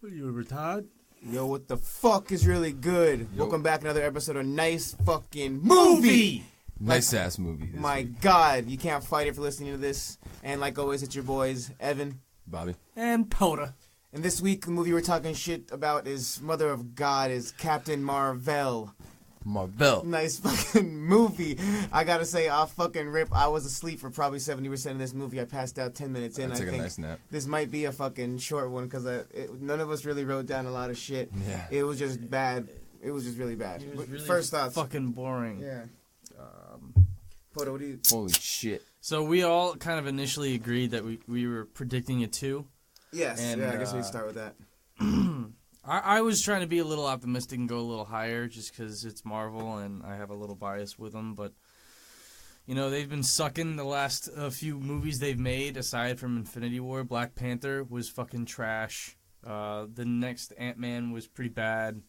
You retarded? Yo, what the fuck is really good? Yo. Welcome back to another episode of Nice Fucking Movie! Nice-ass movie. My God, you can't fight it for listening to this. And like always, it's your boys, Evan. Bobby. And Poda. And this week, the movie we're talking shit about is Mother of God, is Captain Marvel. Nice fucking movie. I gotta say, I'll fucking rip. I was asleep for probably 70% of this movie. I passed out 10 minutes in. I took a nice nap. This might be a fucking short one because none of us really wrote down a lot of shit. Yeah. It was just bad. It was just really bad. Really First thoughts. Fucking boring. Yeah. Poto, what do you... Holy shit. So we all kind of initially agreed that we were predicting a 2. Yes. And, I guess we can start with that. I was trying to be a little optimistic and go a little higher just because it's Marvel and I have a little bias with them. But, you know, they've been sucking the last few movies they've made aside from Infinity War. Black Panther was fucking trash. The next Ant-Man was pretty bad.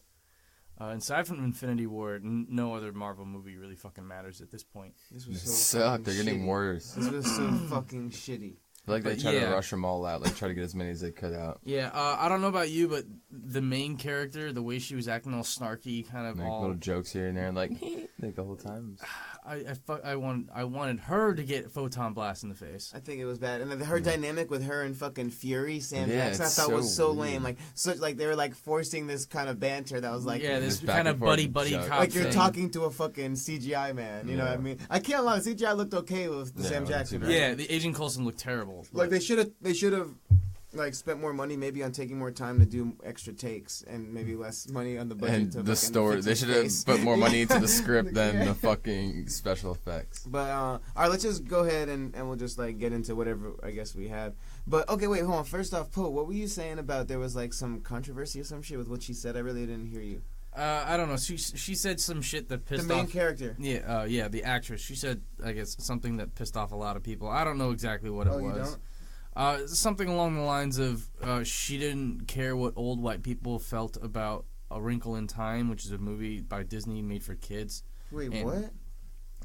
Aside from Infinity War, no other Marvel movie really fucking matters at this point. This was so they're getting shitty. worse. This was so fucking shitty. I feel like they try to rush them all out, like try to get as many as they could out. Yeah, I don't know about you, but the main character, the way she was acting all snarky, kind of like all little jokes here and there, and like the whole time. I wanted her to get photon blast in the face. I think it was bad, and then her dynamic with her and fucking Fury, Sam Yeah, Jackson, I thought was so lame. Like they were like forcing this kind of banter that was like this kind of buddy cop like you're thing. talking to a fucking CGI man. You know what I mean? I can't lie, the CGI looked okay with Sam Jackson. Right? Yeah, the Agent Coulson looked terrible. Like they should have like spent more money maybe on taking more time to do extra takes and maybe less money on the budget. And to the story, they should have put more money into the script than the fucking special effects. But all right, let's just go ahead and we'll just like get into whatever I guess we have. But okay, wait, hold on. First off, Poe, what were you saying about there was like some controversy or some shit with what she said? I really didn't hear you. I don't know. She said some shit that pissed off... The main character. Yeah, the actress. She said, I guess, something that pissed off a lot of people. I don't know exactly what it was. You don't? Something along the lines of she didn't care what old white people felt about A Wrinkle in Time, which is a movie by Disney made for kids. Wait, what?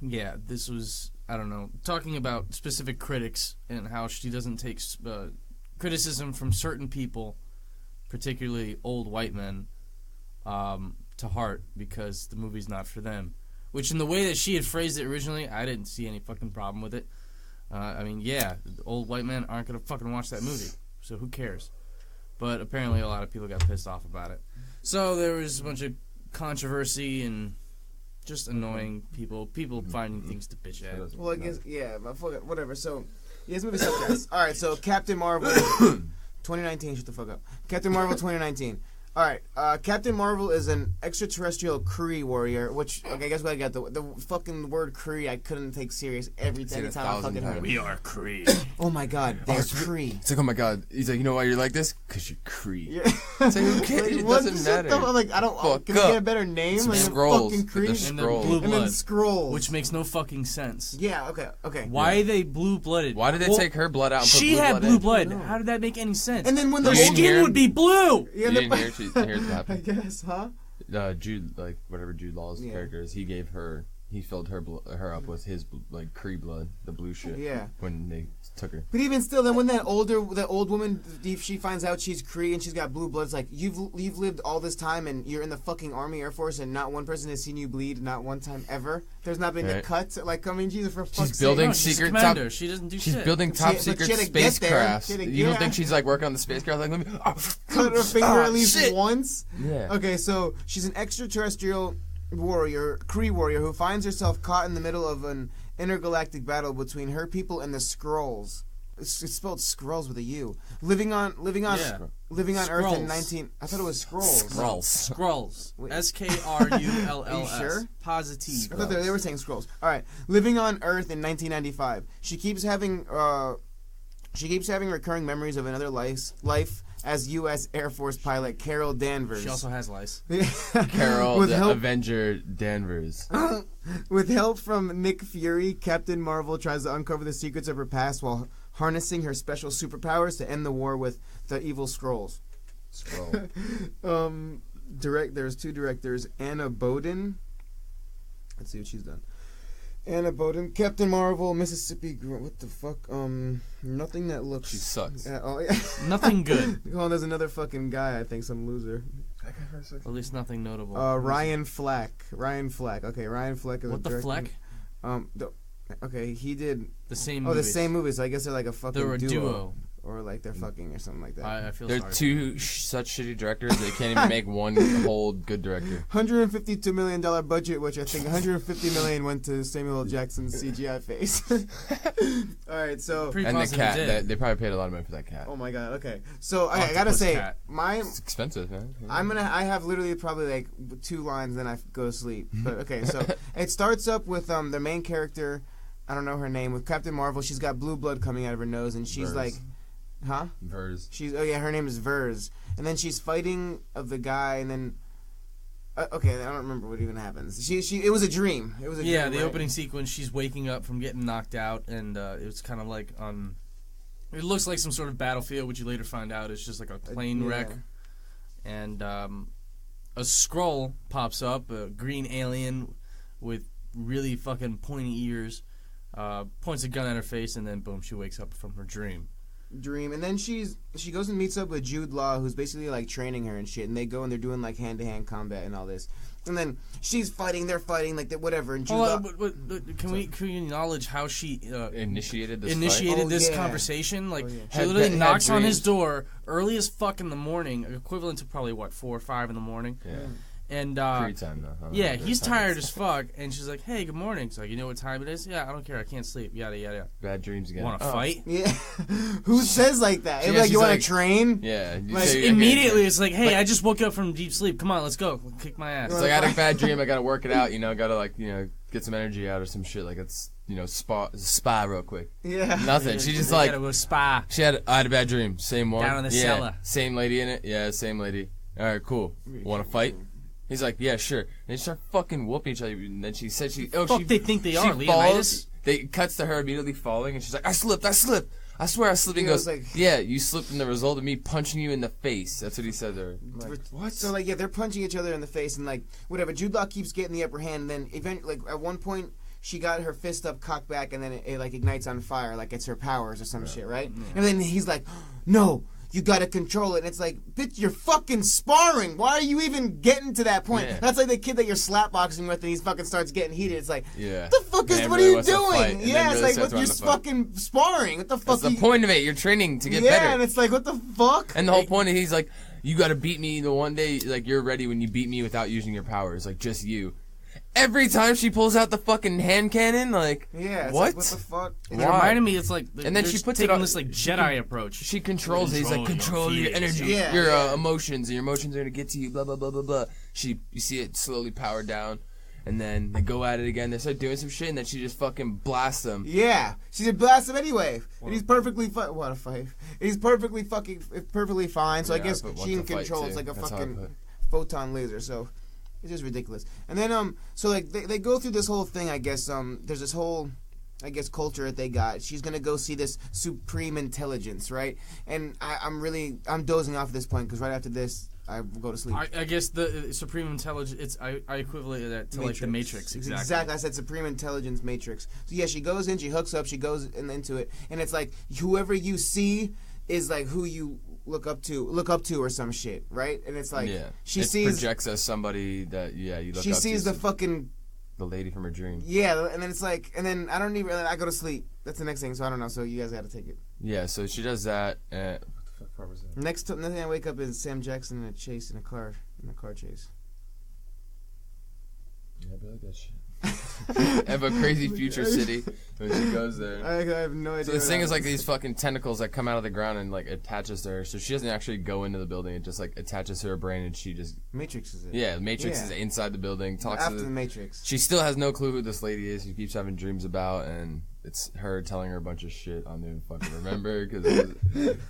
Yeah, this was, I don't know, talking about specific critics and how she doesn't take criticism from certain people, particularly old white men, to heart because the movie's not for them. Which in the way that she had phrased it originally, I didn't see any fucking problem with it. I mean, yeah, old white men aren't going to fucking watch that movie, so who cares? But apparently a lot of people got pissed off about it. So there was a bunch of controversy and just annoying people finding things to bitch at. Well, I guess, yeah, whatever. So, yeah, this movie sucks. All right, so Captain Marvel 2019, shut the fuck up. Captain Marvel 2019. All right, Captain Marvel is an extraterrestrial Kree warrior, which, okay, I guess what I got, the fucking word Kree I couldn't take serious every time I fucking heard it. We are Kree. Oh my God, they're Kree. It's like, oh my God. He's like, you know why you're like this? Because you're Kree. Yeah. It's like, who cares? It doesn't matter. I'm like, I don't, can we get a better name? Some like scrolls. Fucking Kree? And then blue blood. And then scrolls. Which makes no fucking sense. Yeah, okay. Why are they blue-blooded? Why did they take her blood out and put she blue blood had blue in? blood. How did that make any sense? And then when the her skin would be blue! Yeah, you didn't hear it happen. I guess, huh? Jude, like whatever Jude Law's character is, he filled her up with his like Kree blood, the blue shit. Yeah. When they took her. But even still, then when that old woman, if she finds out she's Kree and she's got blue blood, it's like you've lived all this time and you're in the fucking Army Air Force and not one person has seen you bleed, not one time ever. There's not been a cut. Like, I mean, Jesus, for fuck's sake. She's building she's secret commander. top. She doesn't do she's shit. building top secret spacecrafts. You don't think she's like working on the spacecraft? Like, let me cut her finger at least once. Yeah. Okay, so she's an extraterrestrial warrior, Kree warrior, who finds herself caught in the middle of an intergalactic battle between her people and the Skrulls. It's spelled Skrulls with a U. Living on Earth in 19. I thought it was Skrulls. Skrulls. Wait. Skrulls. Are you sure? Positive. I thought they were saying Skrulls. All right. Living on Earth in 1995. She keeps having recurring memories of another life as U.S. Air Force pilot Carol Danvers. She also has lice. Carol, the Avenger Danvers. With help from Nick Fury, Captain Marvel tries to uncover the secrets of her past while harnessing her special superpowers to end the war with the evil Skrulls. There's two directors, Anna Boden. Let's see what she's done. Anna Boden, Captain Marvel, Mississippi. What the fuck? Nothing that looks. She sucks. Oh yeah. Nothing good. Oh, there's another fucking guy. I think some loser. At least nothing notable. Ryan Flack. Okay, Ryan Flack is what a the director. Fleck? Okay, he did The same. the movies. same movie. So I guess they're like a fucking They're a duo. or like they're fucking or something like that. I feel They're sorry. two such shitty directors. They can't even make one whole good director. $152 million budget, which I think $150 million went to Samuel L. Jackson's CGI face. All right, so Pretty And the positive cat. it did. They probably paid a lot of money for that cat. oh my god, okay. So I gotta Octopus say, cat. It's expensive, man. I have literally probably like 2 lines, then I go to sleep. But okay, so it starts up with the main character. I don't know her name. With Captain Marvel, she's got blue blood coming out of her nose, and she's Vers. like, huh? Vers. Her name is Vers, and then she's fighting of the guy, and then okay, I don't remember what even happens. It was a dream. It was a Yeah, dream, the right? opening sequence, she's waking up from getting knocked out, and it was kind of like on. It looks like some sort of battlefield, which you later find out is just like a plane wreck, and a Skrull pops up, a green alien with really fucking pointy ears, points a gun at her face, and then boom, she wakes up from her dream. And then she goes and meets up with Jude Law, who's basically like training her and shit, and they go and they're doing like hand-to-hand combat and all this, and then she's fighting, they're fighting, like whatever, and Jude Law... Can we acknowledge how she Initiated this this yeah. conversation? Like, yeah. she Had literally had knocks on dreams. his door early as fuck in the morning, equivalent to probably, 4 or 5 in the morning. Yeah. And, Free time, though. yeah, he's tired as fuck, and she's like, hey, good morning. He's like, you know what time it is? Yeah, I don't care, I can't sleep, yada, yada. Bad dreams again. Want to fight? Yeah. Who says like that? It's Yeah, like, you she's want like- to train? Yeah. you Like, say- Immediately, it's like, hey, I just woke up from deep sleep. Come on, let's go. Kick my ass. It's like I had a bad dream. I gotta work it out. Gotta get some energy out or some shit. Like it's spa real quick. Yeah. Nothing. She just I like gotta go spa. I had a bad dream. Same one. Down in the yeah. cellar. Same lady in it. Yeah, same lady. All right, cool. Want to fight? He's like, yeah, sure. And they start fucking whooping each other. And then she said Fuck, they think they she are, falls. Leonidas? They cuts to her immediately falling, and she's like, I slipped. I swear I slipped. And He was goes, like- yeah, you slipped in the result of me punching you in the face. That's what he said to her. I'm like, what? So like, yeah, they're punching each other in the face, and like whatever. Jude Law keeps getting the upper hand, and then eventually, like at one point, she got her fist up, cocked back, and then it like ignites on fire, like it's her powers or some shit, right? And then he's like, no. You gotta control it, and it's like, bitch, you're fucking sparring. Why are you even getting to that point? Yeah. That's like the kid that you're slapboxing with, and he fucking starts getting heated. It's like, Yeah. what the fuck is? Man What are really you wants to fight, doing? and Yeah, then it's really like, starts what, you're wanting to fight. fucking sparring. What the fuck? That's the point of it. You're training to get yeah, better. and it's like, what the fuck? And the whole point is he's like, you gotta beat me the one day, like, you're ready when you beat me without using your powers, like, just you. Every time she pulls out the fucking hand cannon, like, Yeah, it's what? like, what the fuck? It Why? reminded me, it's like, And then she puts it taking on- this like Jedi approach. She controls it. He's like, control your energy, Yeah, your yeah. emotions, and your emotions are gonna get to you, blah, blah, blah, blah, blah. You see it slowly power down, and then they go at it again, they start doing some shit, and then she just fucking blasts them. Yeah, she did blast him anyway, and he's perfectly what a fight. He's perfectly fine. So I Yeah, guess but she what's can a fight, control. too? It's like a That's how I fucking put it. photon laser. So it's just ridiculous. And then so like they go through this whole thing. I guess there's this whole, I guess, culture that they got. She's gonna go see this supreme intelligence, right? And I'm dozing off at this point because right after this I go to sleep. I guess the supreme intelligence. I equivalent that to like the Matrix. Exactly. Exactly. I said supreme intelligence matrix. So yeah, she goes in, she hooks up, she goes into it, and it's like whoever you see is like who you look up to or some shit, right? And it's like she sees projects as somebody that you look up to. she sees the fucking the lady from her dream. yeah, and then it's like, and then I go to sleep. That's the next thing. So I don't know. So you guys got to take it. Yeah, so she does that. What the fuck part was that? Next thing I wake up is Sam Jackson in a chase in a car chase. Yeah, I like that shit. Have a crazy future city when she goes there. I have no idea. So this thing is like these fucking tentacles that come out of the ground and like attaches to her. So she doesn't actually go into the building. It just like attaches to her brain and she just Matrix is it? the Matrix Yeah. is inside the building. Talks After to the Matrix. She still has no clue who this lady is. She keeps having dreams about, and it's her telling her a bunch of shit. I don't even fucking remember because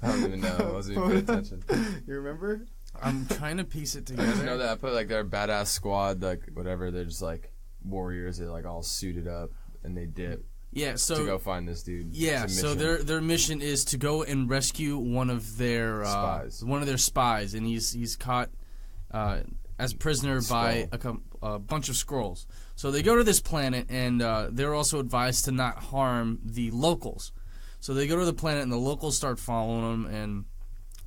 I don't even know. I wasn't even paying attention. You remember? I'm trying to piece it I together. just know that I put like their badass squad, like whatever. They're just like warriors. They're like all suited up and they dip Yeah, so to go find this dude. yeah, It's a so mission. their mission is to go and rescue one of their Spies. and he's caught as prisoner by a bunch of scrolls. So they go to this planet, and they're also advised to not harm the locals. So they go to the planet, and the locals start following them, and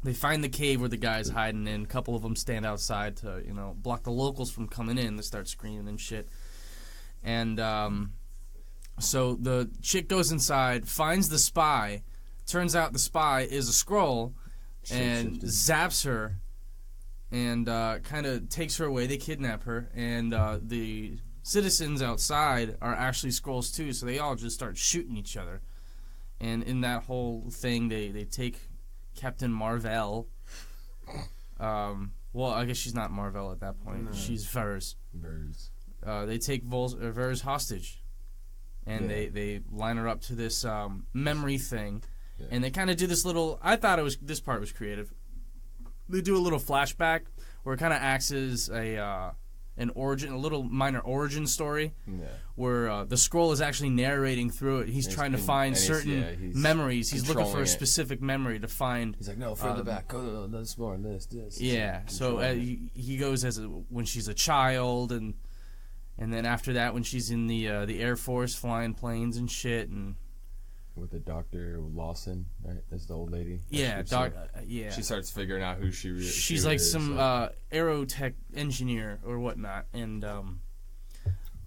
they find the cave where the guy's hiding in. A couple of them stand outside to, block the locals from coming in. They start screaming and shit. And so the chick goes inside, finds the spy. Turns out the spy is a scroll, and zaps her, and kind of takes her away. They kidnap her, and the citizens outside are actually scrolls too, so they all just start shooting each other. And in that whole thing, they take Captain Marvel. Well, I guess she's not Marvel at that point. No. She's Vers. They take Vers hostage, and they line her up to this memory thing. Yeah. And they kind of do this little... I thought this part was creative. They do a little flashback where it kind of acts as a little minor origin story, where the scroll is actually narrating through it. He's trying to find certain memories. He's looking for a specific memory to find. He's like, no, further back. Go this more, this. Yeah, so he goes when she's a child, and then after that when she's in the Air Force flying planes and shit, and with the Dr. Lawson, right? That's the old lady. Yeah, yeah. She starts figuring out who she really is. She's like some aerotech engineer or whatnot, and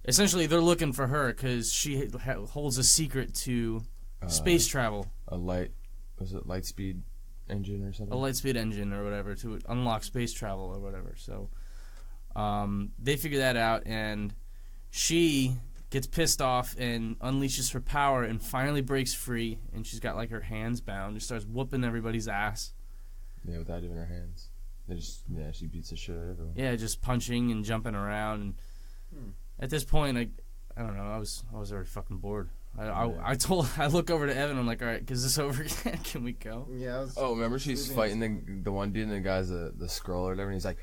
essentially they're looking for her because she holds a secret to space travel. Light speed engine or something? A light speed engine or whatever to unlock space travel or whatever. So they figure that out, and she gets pissed off and unleashes her power and finally breaks free, and she's got like her hands bound and starts whooping everybody's ass. Yeah, without even her hands. She beats the shit out of everyone. Yeah, just punching and jumping around. And at this point, I don't know, I was already fucking bored. I look over to Evan. I'm like, all right, is this over yet? Can we go? Yeah. Remember she's fighting the one dude, and the guy's the scroll or whatever, and he's like,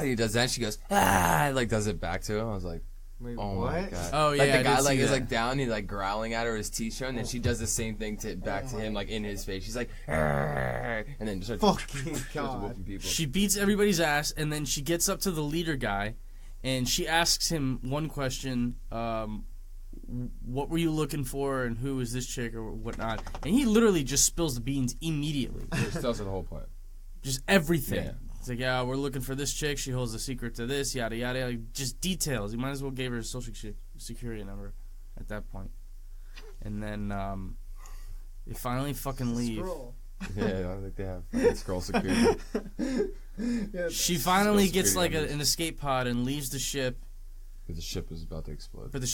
he does that, and she goes, like does it back to him. I was like, wait, oh what? My god! Oh yeah, like the guy is like down, he's like growling at her, his teeth showing, and then she does the same thing back to him, like in his face. She's like, and then just fucking god. Whooping people. She beats everybody's ass, and then she gets up to the leader guy, and she asks him one question: what were you looking for, and who is this chick or whatnot? And he literally just spills the beans immediately. Just tells her the whole plan. Just everything. Yeah. It's like, yeah, we're looking for this chick. She holds the secret to this, yada, yada. Like, just details. You might as well give her a social security number at that point. And then they finally fucking leave. Scroll. Yeah, I don't think they have fucking scroll security. She finally gets like an escape pod and leaves the ship. Because the ship was about to explode. The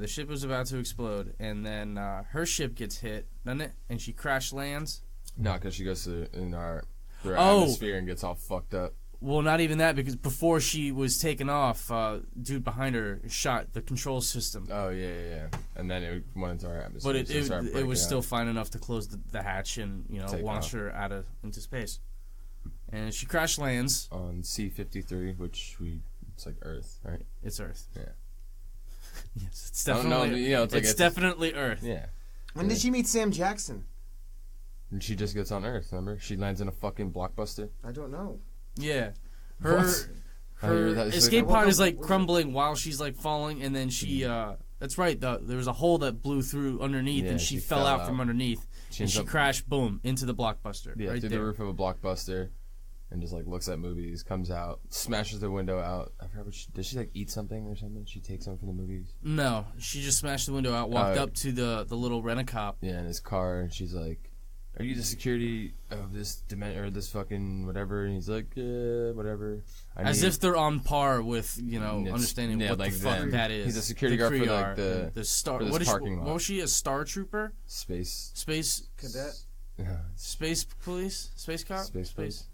ship was about to explode. And then her ship gets hit, doesn't it? And she crash lands. No, because she goes in our atmosphere and gets all fucked up. Well, not even that, because before she was taken off, dude behind her shot the control system. Oh, yeah. And then it went into our atmosphere. But it was still fine enough to close the hatch and, launch her into space. And she crash lands on C-53, which it's like Earth, right? It's Earth. Yeah. Yes, it's definitely it's definitely Earth. Yeah. When did she meet Sam Jackson? And she just gets on Earth, remember? She lands in a fucking blockbuster. I don't know. Yeah. Her escape pod is like crumbling while she's like falling, and then she that's right, there was a hole that blew through underneath, and she fell out from underneath. And she crashed, boom, into the blockbuster. Yeah, right through the roof of a blockbuster, and just like looks at movies, comes out, smashes the window out. I forgot did she like eat something or something? She takes something from the movies? No, she just smashed the window out, walked up to the little rent-a-cop. Yeah, in his car, and she's like, are you the security of this or this fucking whatever? And he's like, whatever. As if they're on par with, understanding what like the fuck that is. He's a security guard for like the star. For this parking lot. What was she? A star trooper? Space cadet. Space police? Space cop? Space.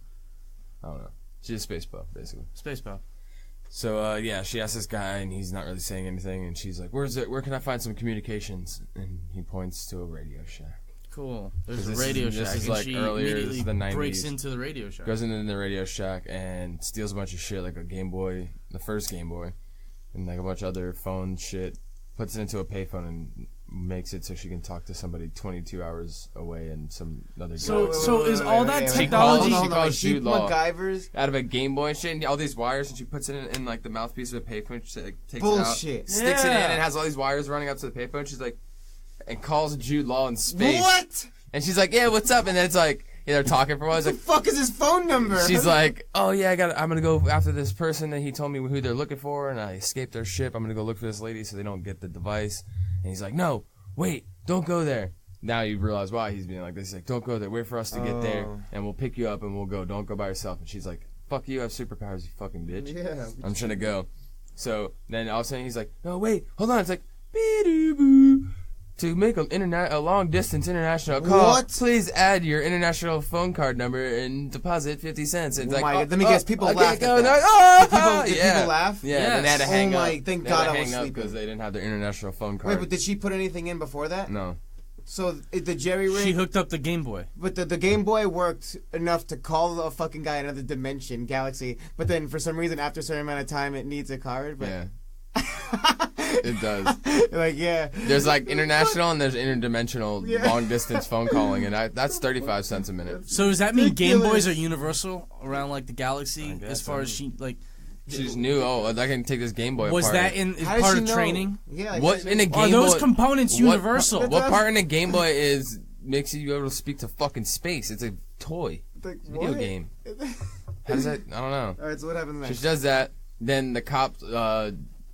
I don't know. She's a space buff, basically. Space buff. So she asks this guy, and he's not really saying anything. And she's like, Where can I find some communications? And he points to a Radio Shack. Cool. There's a Radio Shack. This is like earlier, this is the 90s. Breaks into the Radio Shack. Goes into the Radio Shack and steals a bunch of shit, like a Game Boy, the first Game Boy, and like a bunch of other phone shit. puts it into a payphone and makes it so she can talk to somebody 22 hours away and some other. So is all that She technology? calls Jude Law MacGyver's out of a Game Boy and shit, and all these wires, and she puts it in like the mouthpiece of a payphone. She like, takes bullshit. it out, sticks it in, and has all these wires running up to the payphone. She's like, and calls Jude Law in space. What? And she's like, yeah, what's up? And then it's like, they're talking for a while. What the fuck is his phone number? She's like, oh yeah, I'm gonna go after this person that he told me who they're looking for, and I escaped their ship. I'm gonna go look for this lady so they don't get the device. And he's like, no, wait, don't go there. Now you realize why he's being like this. He's like, don't go there. Wait for us to get there, and we'll pick you up and we'll go. Don't go by yourself. And she's like, fuck you, I have superpowers, you fucking bitch. Yeah. I'm trying to go. So then all of a sudden he's like, no, wait, hold on. It's like, bee-doo-boo. To make a long-distance international call, What? please add your international phone card number and deposit 50 cents. And it's Oh like, my God. Let me guess, people laughed at go. that. Did people laugh? Yeah, Yes. then they had to hang up. Thank They had God to I was hang up sleeping. because they didn't have their international phone card. Wait, but did she put anything in before that? No. So the jerry rig, She hooked up the Game Boy. but the Game Boy worked enough to call a fucking guy another dimension, galaxy. But then for some reason, after a certain amount of time, it needs a card. But Yeah. It does. like, yeah. There's like international and there's interdimensional Yeah. long distance phone calling, and that's 35 cents a minute. So does that mean Game Ridiculous. Boys are universal around like the galaxy guess, as far I as she like? She just knew, I can take this Game Boy Was apart. that in How did part she of know? training? Yeah. Like, What in a Game Are those Boy? components what- universal? What part in a Game Boy makes you able to speak to fucking space? It's a toy. Like, Video what? game. How does that? I don't know. All right. So what happens She next? does that. Then the cops,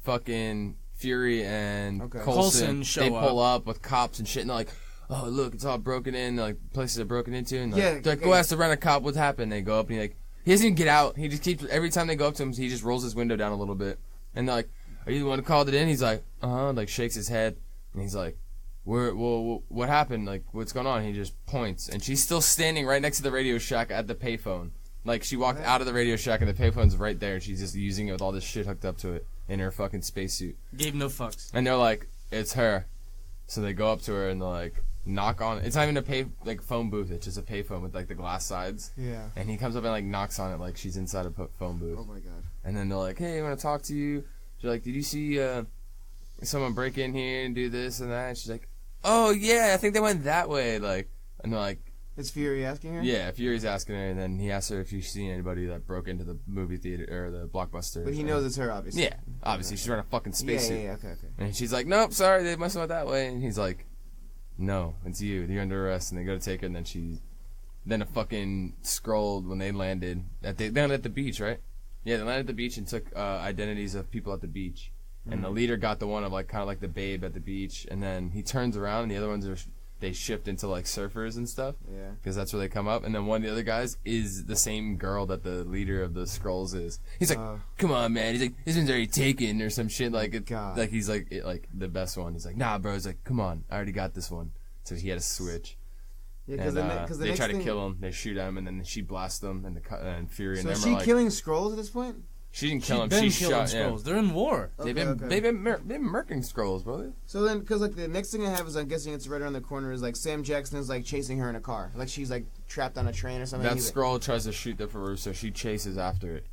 fucking Fury and Okay. Coulson show they pull up with cops and shit, and they're like, "Oh, look, it's all broken in. Like places are broken into." And like, Yeah, they're like, "Go ask the rent a cop what happened." They go up and he doesn't even get out. He just keeps every time they go up to him, he just rolls his window down a little bit, and they're like, "Are you the one who called it in?" He's like, like shakes his head, and he's like, what happened? Like, what's going on?" He just points, and she's still standing right next to the Radio Shack at the payphone. Like, she walked out of the Radio Shack, and the payphone's right there, and she's just using it with all this shit hooked up to it in her fucking spacesuit. Gave no fucks. And they're like, it's her. So they go up to her, and they're like, knock on it. It's not even a phone booth. It's just a payphone with, like, the glass sides. Yeah. And he comes up and, like, knocks on it like she's inside a phone booth. Oh my God. And then they're like, hey, I want to talk to you. She's like, did you see someone break in here and do this and that? And she's like, oh, yeah, I think they went that way. Like, and they're like, Is Fury asking her? yeah, Fury's asking her, and then he asks her if she's seen anybody that broke into the movie theater or the Blockbuster. But he knows it's her, obviously. Yeah, obviously she's wearing a fucking spacesuit. Yeah. Okay. And she's like, nope, sorry, they must have went that way. And he's like, no, it's you. You're under arrest. And they go to take her, and then a fucking scrolled when they landed down at the beach, right? Yeah, they landed at the beach and took identities of people at the beach. And the leader got the one of like kind of like the babe at the beach, and then he turns around, and the other ones they shift into like surfers and stuff. Yeah. Because that's where they come up. And then one of the other guys is the same girl that the leader of the Skrulls is. He's like, come on, man. He's like, this one's already taken or some shit. Like, like he's like the best one. He's like, nah, bro. He's like, come on. I already got this one. So he had to switch. Yeah, And because they try to kill him. They shoot him, and then she blasts them, and Fury and So them is are she like, killing Skrulls at this point? she didn't kill him. Been She killing shot. Yeah. Skrulls. They're in war. They've been murking Skrulls, brother. So then, because like the next thing I have is I'm guessing it's right around the corner is like Sam Jackson is like chasing her in a car, like she's like trapped on a train or something. That He's, Skrull tries to shoot the Faru, so she chases after it.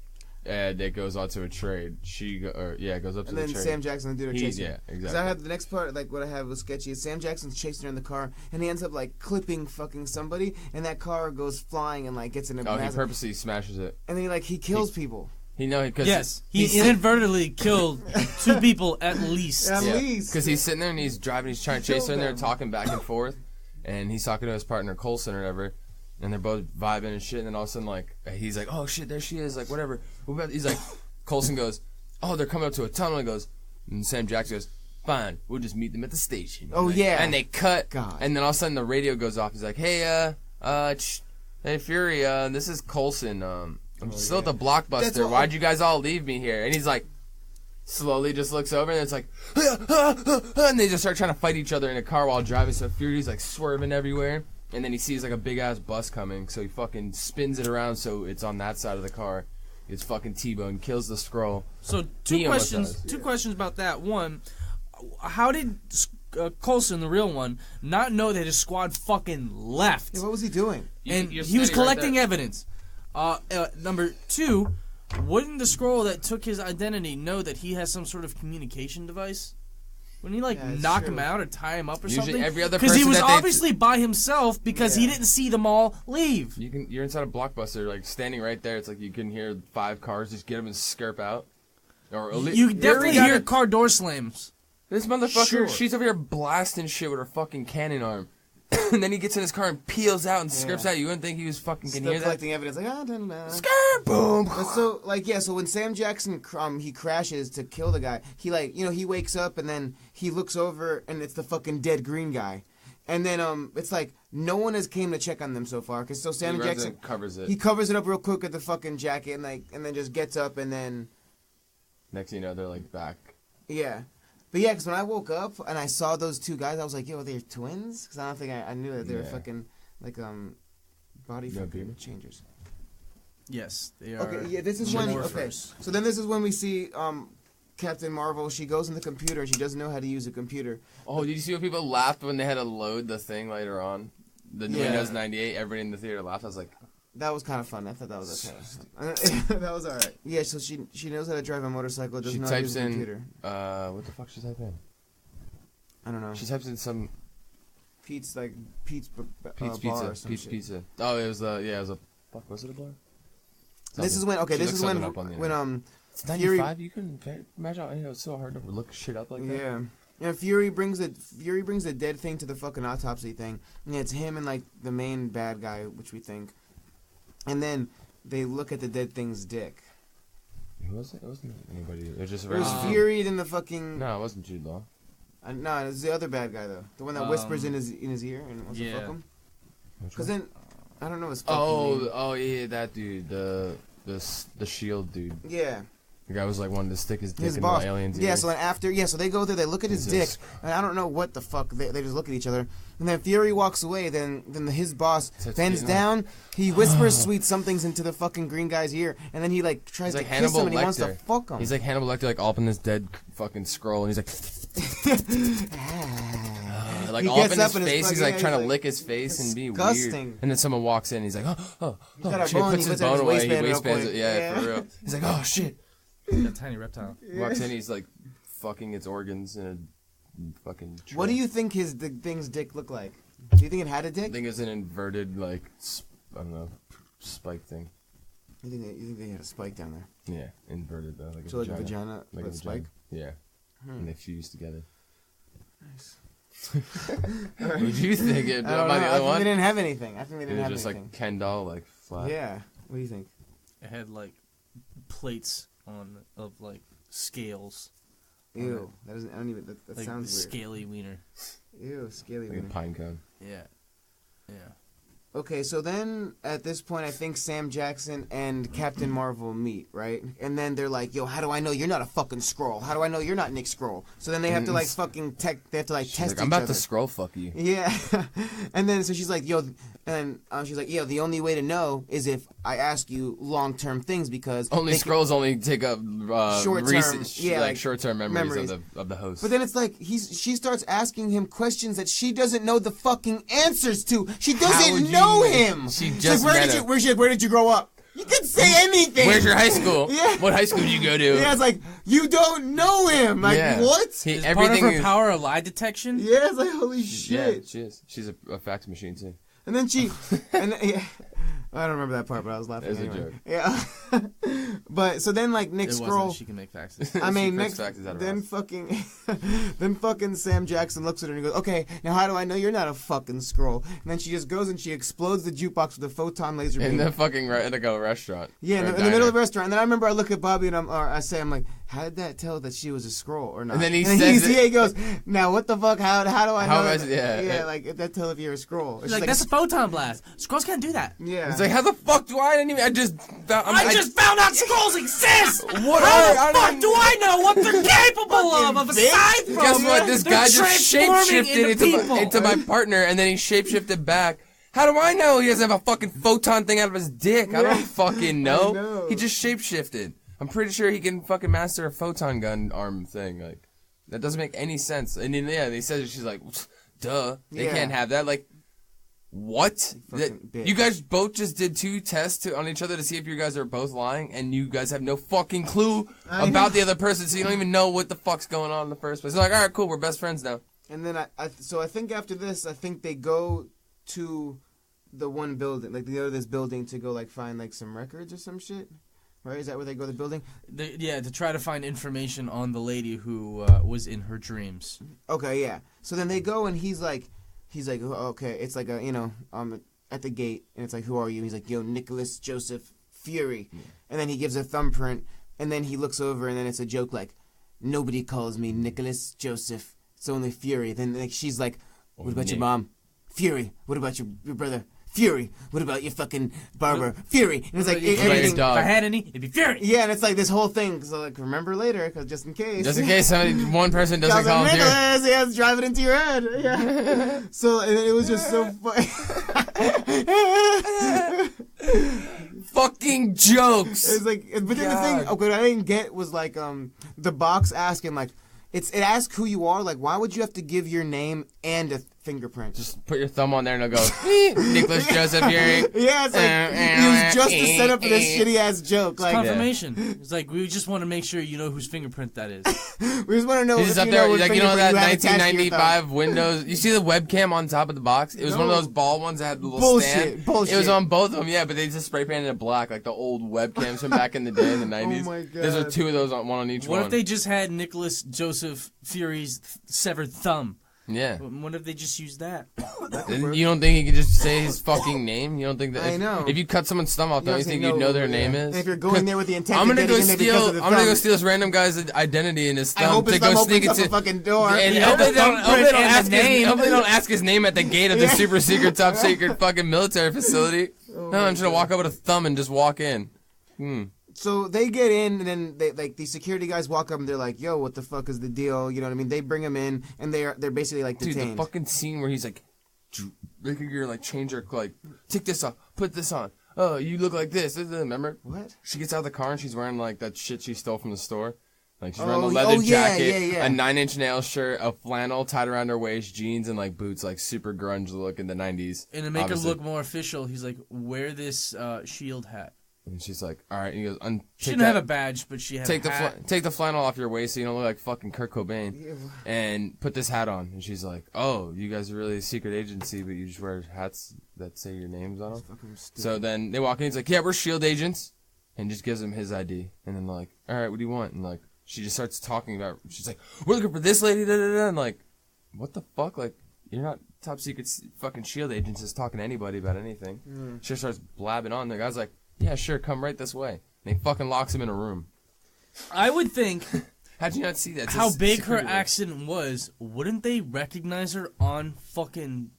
And it goes on to a trade. It goes up to and the then trade. Sam Jackson, the dude, are chasing her. Yeah, Because exactly. I have the next part, like what I have was sketchy. Is Sam Jackson's chasing her in the car, and he ends up like clipping fucking somebody, and that car goes flying and like gets in a Oh, he massive, purposely smashes it. and then he kills people. Because Yes, he inadvertently killed 2 people at least. At least. Because he's sitting there and he's driving, he's trying to chase her, and they're them. talking back and forth, and he's talking to his partner Coulson or whatever, and they're both vibing and shit, and then all of a sudden like he's like, oh shit, there she is, like whatever. He's like, Coulson goes, oh, they're coming up to a tunnel. He goes, and Sam Jackson goes, fine, we'll just meet them at the station. Oh, Like, yeah. and they cut, God. and then all of a sudden the radio goes off. He's like, hey, hey Fury, this is Coulson. I'm still at the That's Blockbuster. what- Why'd you guys all leave me here? And he's like, slowly just looks over, and it's like, and they just start trying to fight each other in a car while driving. So Fury's like swerving everywhere, and then he sees like a big ass bus coming, so he fucking spins it around so it's on that side of the car. It's fucking T-Bone, kills the Skrull. So He almost dies. two questions about that. One, how did Coulson, the real one, not know that his squad fucking left? Yeah, what was he doing? And You're he was standing right collecting there. evidence. Number 2, wouldn't the Skrull that took his identity know that he has some sort of communication device? Wouldn't he, like, Yeah, it's knock true. him out or tie him up or Usually something? every other Because he person was that they- obviously by himself because he didn't see them all leave. You're inside a Blockbuster, like, standing right there. It's like you can hear 5 cars just get him and scurp out. Or You definitely hear car door slams. This motherfucker, Sure. she's over here blasting shit with her fucking cannon arm. And then he gets in his car and peels out and skirps out. You wouldn't think he was fucking can Still hear that? collecting evidence, like, I don't know. Skirt, boom. But so, like, yeah, so when Sam Jackson, he crashes to kill the guy, he, like, you know, he wakes up and then he looks over and it's the fucking dead green guy. And then, it's like, no one has came to check on them so far. Cause so Sam Jackson covers it. He covers it up real quick with the fucking jacket and, like, and then just gets up and then. Next thing you know, they're, like, back. Yeah. But yeah, because when I woke up and I saw those 2 guys, I was like, yo, they're twins? Because I don't think I knew that they were fucking, like, body fucking changers. Yes, they are. Okay, yeah, this is when. Okay, morphers. so then this is when we see Captain Marvel. She goes in the computer. She doesn't know how to use a computer. Oh, did you see when people laughed when they had to load the thing later on? The Windows 98, everybody in the theater laughed. I was like... That was kind of fun. I thought that was okay. That was alright. Yeah, so she knows how to drive a motorcycle. Doesn't know how to use a computer. What the fuck she type in? I don't know. She types in some... Pete's Pete's bar Pizza. or some Pete's shit. Pizza. Oh, it was it was a... Fuck, was it a bar? This is when... Okay, She this looked is when... something up on the When, It's 95? You couldn't imagine how it's so hard to look shit up like that? Yeah. Yeah, Fury brings the dead thing to the fucking autopsy thing. And it's him and, like, the main bad guy, which we think. And then they look at the dead thing's dick. Who was it? It wasn't anybody. It was just... It was Fury and the fucking... No, it wasn't Jude Law. No, it was the other bad guy, though. The one that whispers in his ear and wants to fuck him. Because then... I don't know his fucking name. Oh, yeah, that dude. The shield dude. Yeah. The guy was like wanted to stick his dick His in boss. the alien's Yeah, ear. so then after... so they go there, they look at his dick, and I don't know what the fuck. They just look at each other. And then Fury walks away, then his boss bends down, he whispers sweet somethings into the fucking green guy's ear, and then he, like, tries to kiss him, and he wants to fuck him. He's like Hannibal Lecter, like, all up in this dead fucking scroll, and he's like... like, all up in his face, he's like trying to lick his face and be weird. And then someone walks in, he's like, oh, shit, puts his bone away, he waistbands it, yeah, for real. He's like, oh, shit. That tiny reptile. Walks in, he's like fucking its organs in a fucking tray. What do you think the thing's dick looked like? Do you think it had a dick? I think it's an inverted, like, I don't know, spike thing. You think they had a spike down there? Yeah, inverted though. Like so a like a vagina like with a spike? Yeah. And they fuse together. Nice. What did you think? I don't know. I think they didn't have anything. I think they didn't have just anything. Like Ken doll, like flat. Yeah. What do you think? It had like plates of like scales. Ew. That doesn't. I don't even. That Like sounds weird. scaly wiener. Ew. Scaly. Like a pine cone. Yeah. Yeah. Okay, so then at this point, I think Sam Jackson and Captain Marvel meet, right? And then they're like, "Yo, how do I know you're not a fucking Skrull? How do I know you're not Nick Skrull?" So then they have to like fucking they have to like test each I'm about other. to Skrull fuck you. Yeah, and then so she's like, "Yo," and she's like, "Yo, the only way to know is if I ask you long-term things because only Skrulls only take up short-term, like short-term memories. Of the host." But then it's like she starts asking him questions that she doesn't know the fucking answers to. She doesn't know him. She just like, met him. Where did you grow up? You can say anything. Where's your high school? Yeah. What high school did you go to? Yeah, it's like, you don't know him. Like, what? Is part of her power of lie detection? Yeah, it's like, holy shit. Yeah, she is. She's a fax machine, too. And then I don't remember that part, but I was laughing. It was anyway. a joke. Yeah. But so then like Nick Skrull, she can make faxes. I mean, then fucking Sam Jackson looks at her and he goes, "Okay, now how do I know you're not a fucking Skrull?" And then she just goes and she explodes the jukebox with a photon laser beam. In the fucking like a restaurant. Yeah, in the middle of the restaurant. And then I remember I look at Bobby and I say, how did that tell that she was a Skrull or not? And then he goes, "Now what the fuck? How do I know?" Yeah, like if that tell if you're a Skrull. She's like, that's a photon blast. Skrulls can't do that. Yeah. It's like, how the fuck do I? I just found out Skrulls exist. How the fuck do I know what they're capable of aside from? Guess what? This guy just shapeshifted into my partner, and then he shapeshifted back. How do I know he doesn't have a fucking photon thing out of his dick? I don't fucking know. He just shapeshifted. I'm pretty sure he can fucking master a photon gun arm thing. Like, that doesn't make any sense. And then, they said she's like, duh, they can't have that. Like, What? Fucking bitch. You guys both just did 2 tests on each other to see if you guys are both lying, and you guys have no fucking clue about the other person, so you don't even know what the fuck's going on in the first place. They're like, all right, cool, we're best friends now. And then I think after this, I think they go to the one building, like they go to this building to go like find like some records or some shit. Right? Is that where they go to the building? To try to find information on the lady who was in her dreams. Okay, yeah. So then they go and he's like, oh, okay, it's like at the gate, and it's like, who are you? He's like, yo, Nicholas Joseph Fury. Yeah. And then he gives a thumbprint, and then he looks over, and then it's a joke like, nobody calls me Nicholas Joseph. It's only Fury. Then like, she's like, what about your mom? Fury. What about your brother? Fury. What about your fucking barber? Fury. And it's like everything. If I had any, it'd be Fury. Yeah, and it's like this whole thing. So like, remember later, because just in case. Just in case one person doesn't call him Nicholas, yeah, it's driving into your head. Yeah. So and then it was just so funny. Fucking jokes. It's like, but then the thing, what I didn't get was like the box asking like, it asks who you are. Like, why would you have to give your name and a fingerprint? Just put your thumb on there and it'll go, Nicholas Joseph Fury. Yeah, it's like, it was just to set up for this shitty-ass joke. It's like confirmation. Yeah. It's like, we just want to make sure you know whose fingerprint that is. We just want to know if you up there, know like, you know that 1995 Windows, you see the webcam on top of the box? It was one of those ball ones that had the little stand. Bullshit. It was on both of them, yeah, but they just spray painted it black, like the old webcams from back in the day in the 90s. Oh my God. There's 2 of those, one on each one. What if they just had Nicholas Joseph Fury's severed thumb? Yeah. What if they just used that? You don't think he could just say his fucking name? You don't think that? I know. If you cut someone's thumb off, don't you think you'd know their name is? And if you're going there with the intent, I'm gonna go steal this random guy's identity in his thumb. I hope his to go thumb sneak opens into up a fucking door. And Yeah, hope they don't ask his name. Hope they don't ask his name at the gate of the super secret, top secret fucking military facility. No, I'm just gonna walk up with a thumb and just walk in. So they get in, and then the security guys walk up, and they're like, "Yo, what the fuck is the deal?" You know what I mean? They bring him in, and they're basically like detained. Dude, the fucking scene where he's like, making your like change your like, take this off, put this on. Oh, you look like this. Remember? What? She gets out of the car and she's wearing like that shit she stole from the store. Like she's wearing the leather jacket, a 9-inch nail shirt, a flannel tied around her waist, jeans, and like boots, like super grunge look in the 90s. And to make her look more official, he's like, wear this shield hat. And she's like, all right. And he goes, she didn't have a badge, but she had take a hat. Take the flannel off your waist so you don't look like fucking Kurt Cobain. Yeah. And put this hat on. And she's like, oh, you guys are really a secret agency, but you just wear hats that say your names on them? So then they walk in. He's like, yeah, we're SHIELD agents. And just gives him his ID. And then like, all right, what do you want? And like, she just starts talking about, she's like, we're looking for this lady, da-da-da. And like, what the fuck? Like, you're not top secret fucking SHIELD agents just talking to anybody about anything. She starts blabbing on. The guy's like, yeah, sure, come right this way. And he fucking locks him in a room. I would think... How'd you not see that? How big her accident was, wouldn't they recognize her on fucking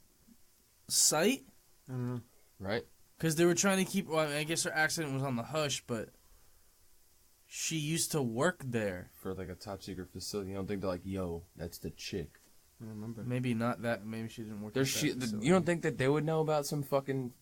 sight? I don't know. Right? Because they were trying to keep... Well, I guess her accident was on the hush, but... She used to work there. For like a top secret facility. You don't think they're like, yo, that's the chick. I don't remember. Maybe not that. Maybe she didn't work at You don't think that they would know about some fucking...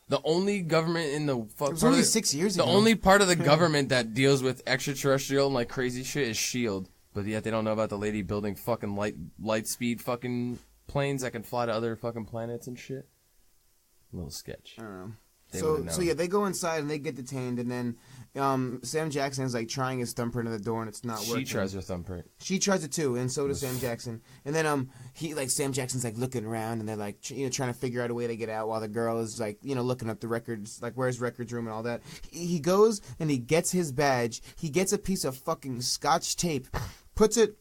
The only government in the it was only 6 years ago. The only part of the government that deals with extraterrestrial and like crazy shit is SHIELD. But yet they don't know about the lady building fucking light speed fucking planes that can fly to other fucking planets and shit. A little sketch. I don't know. So yeah, they go inside and they get detained, and then Sam Jackson's like trying his thumbprint at the door, and it's not working. She tries her thumbprint. She tries it too, and so does Sam Jackson. And then Sam Jackson's like looking around, and they're like trying to figure out a way to get out, while the girl is like looking up the records, like where's records room and all that. He goes and he gets his badge. He gets a piece of fucking Scotch tape, puts it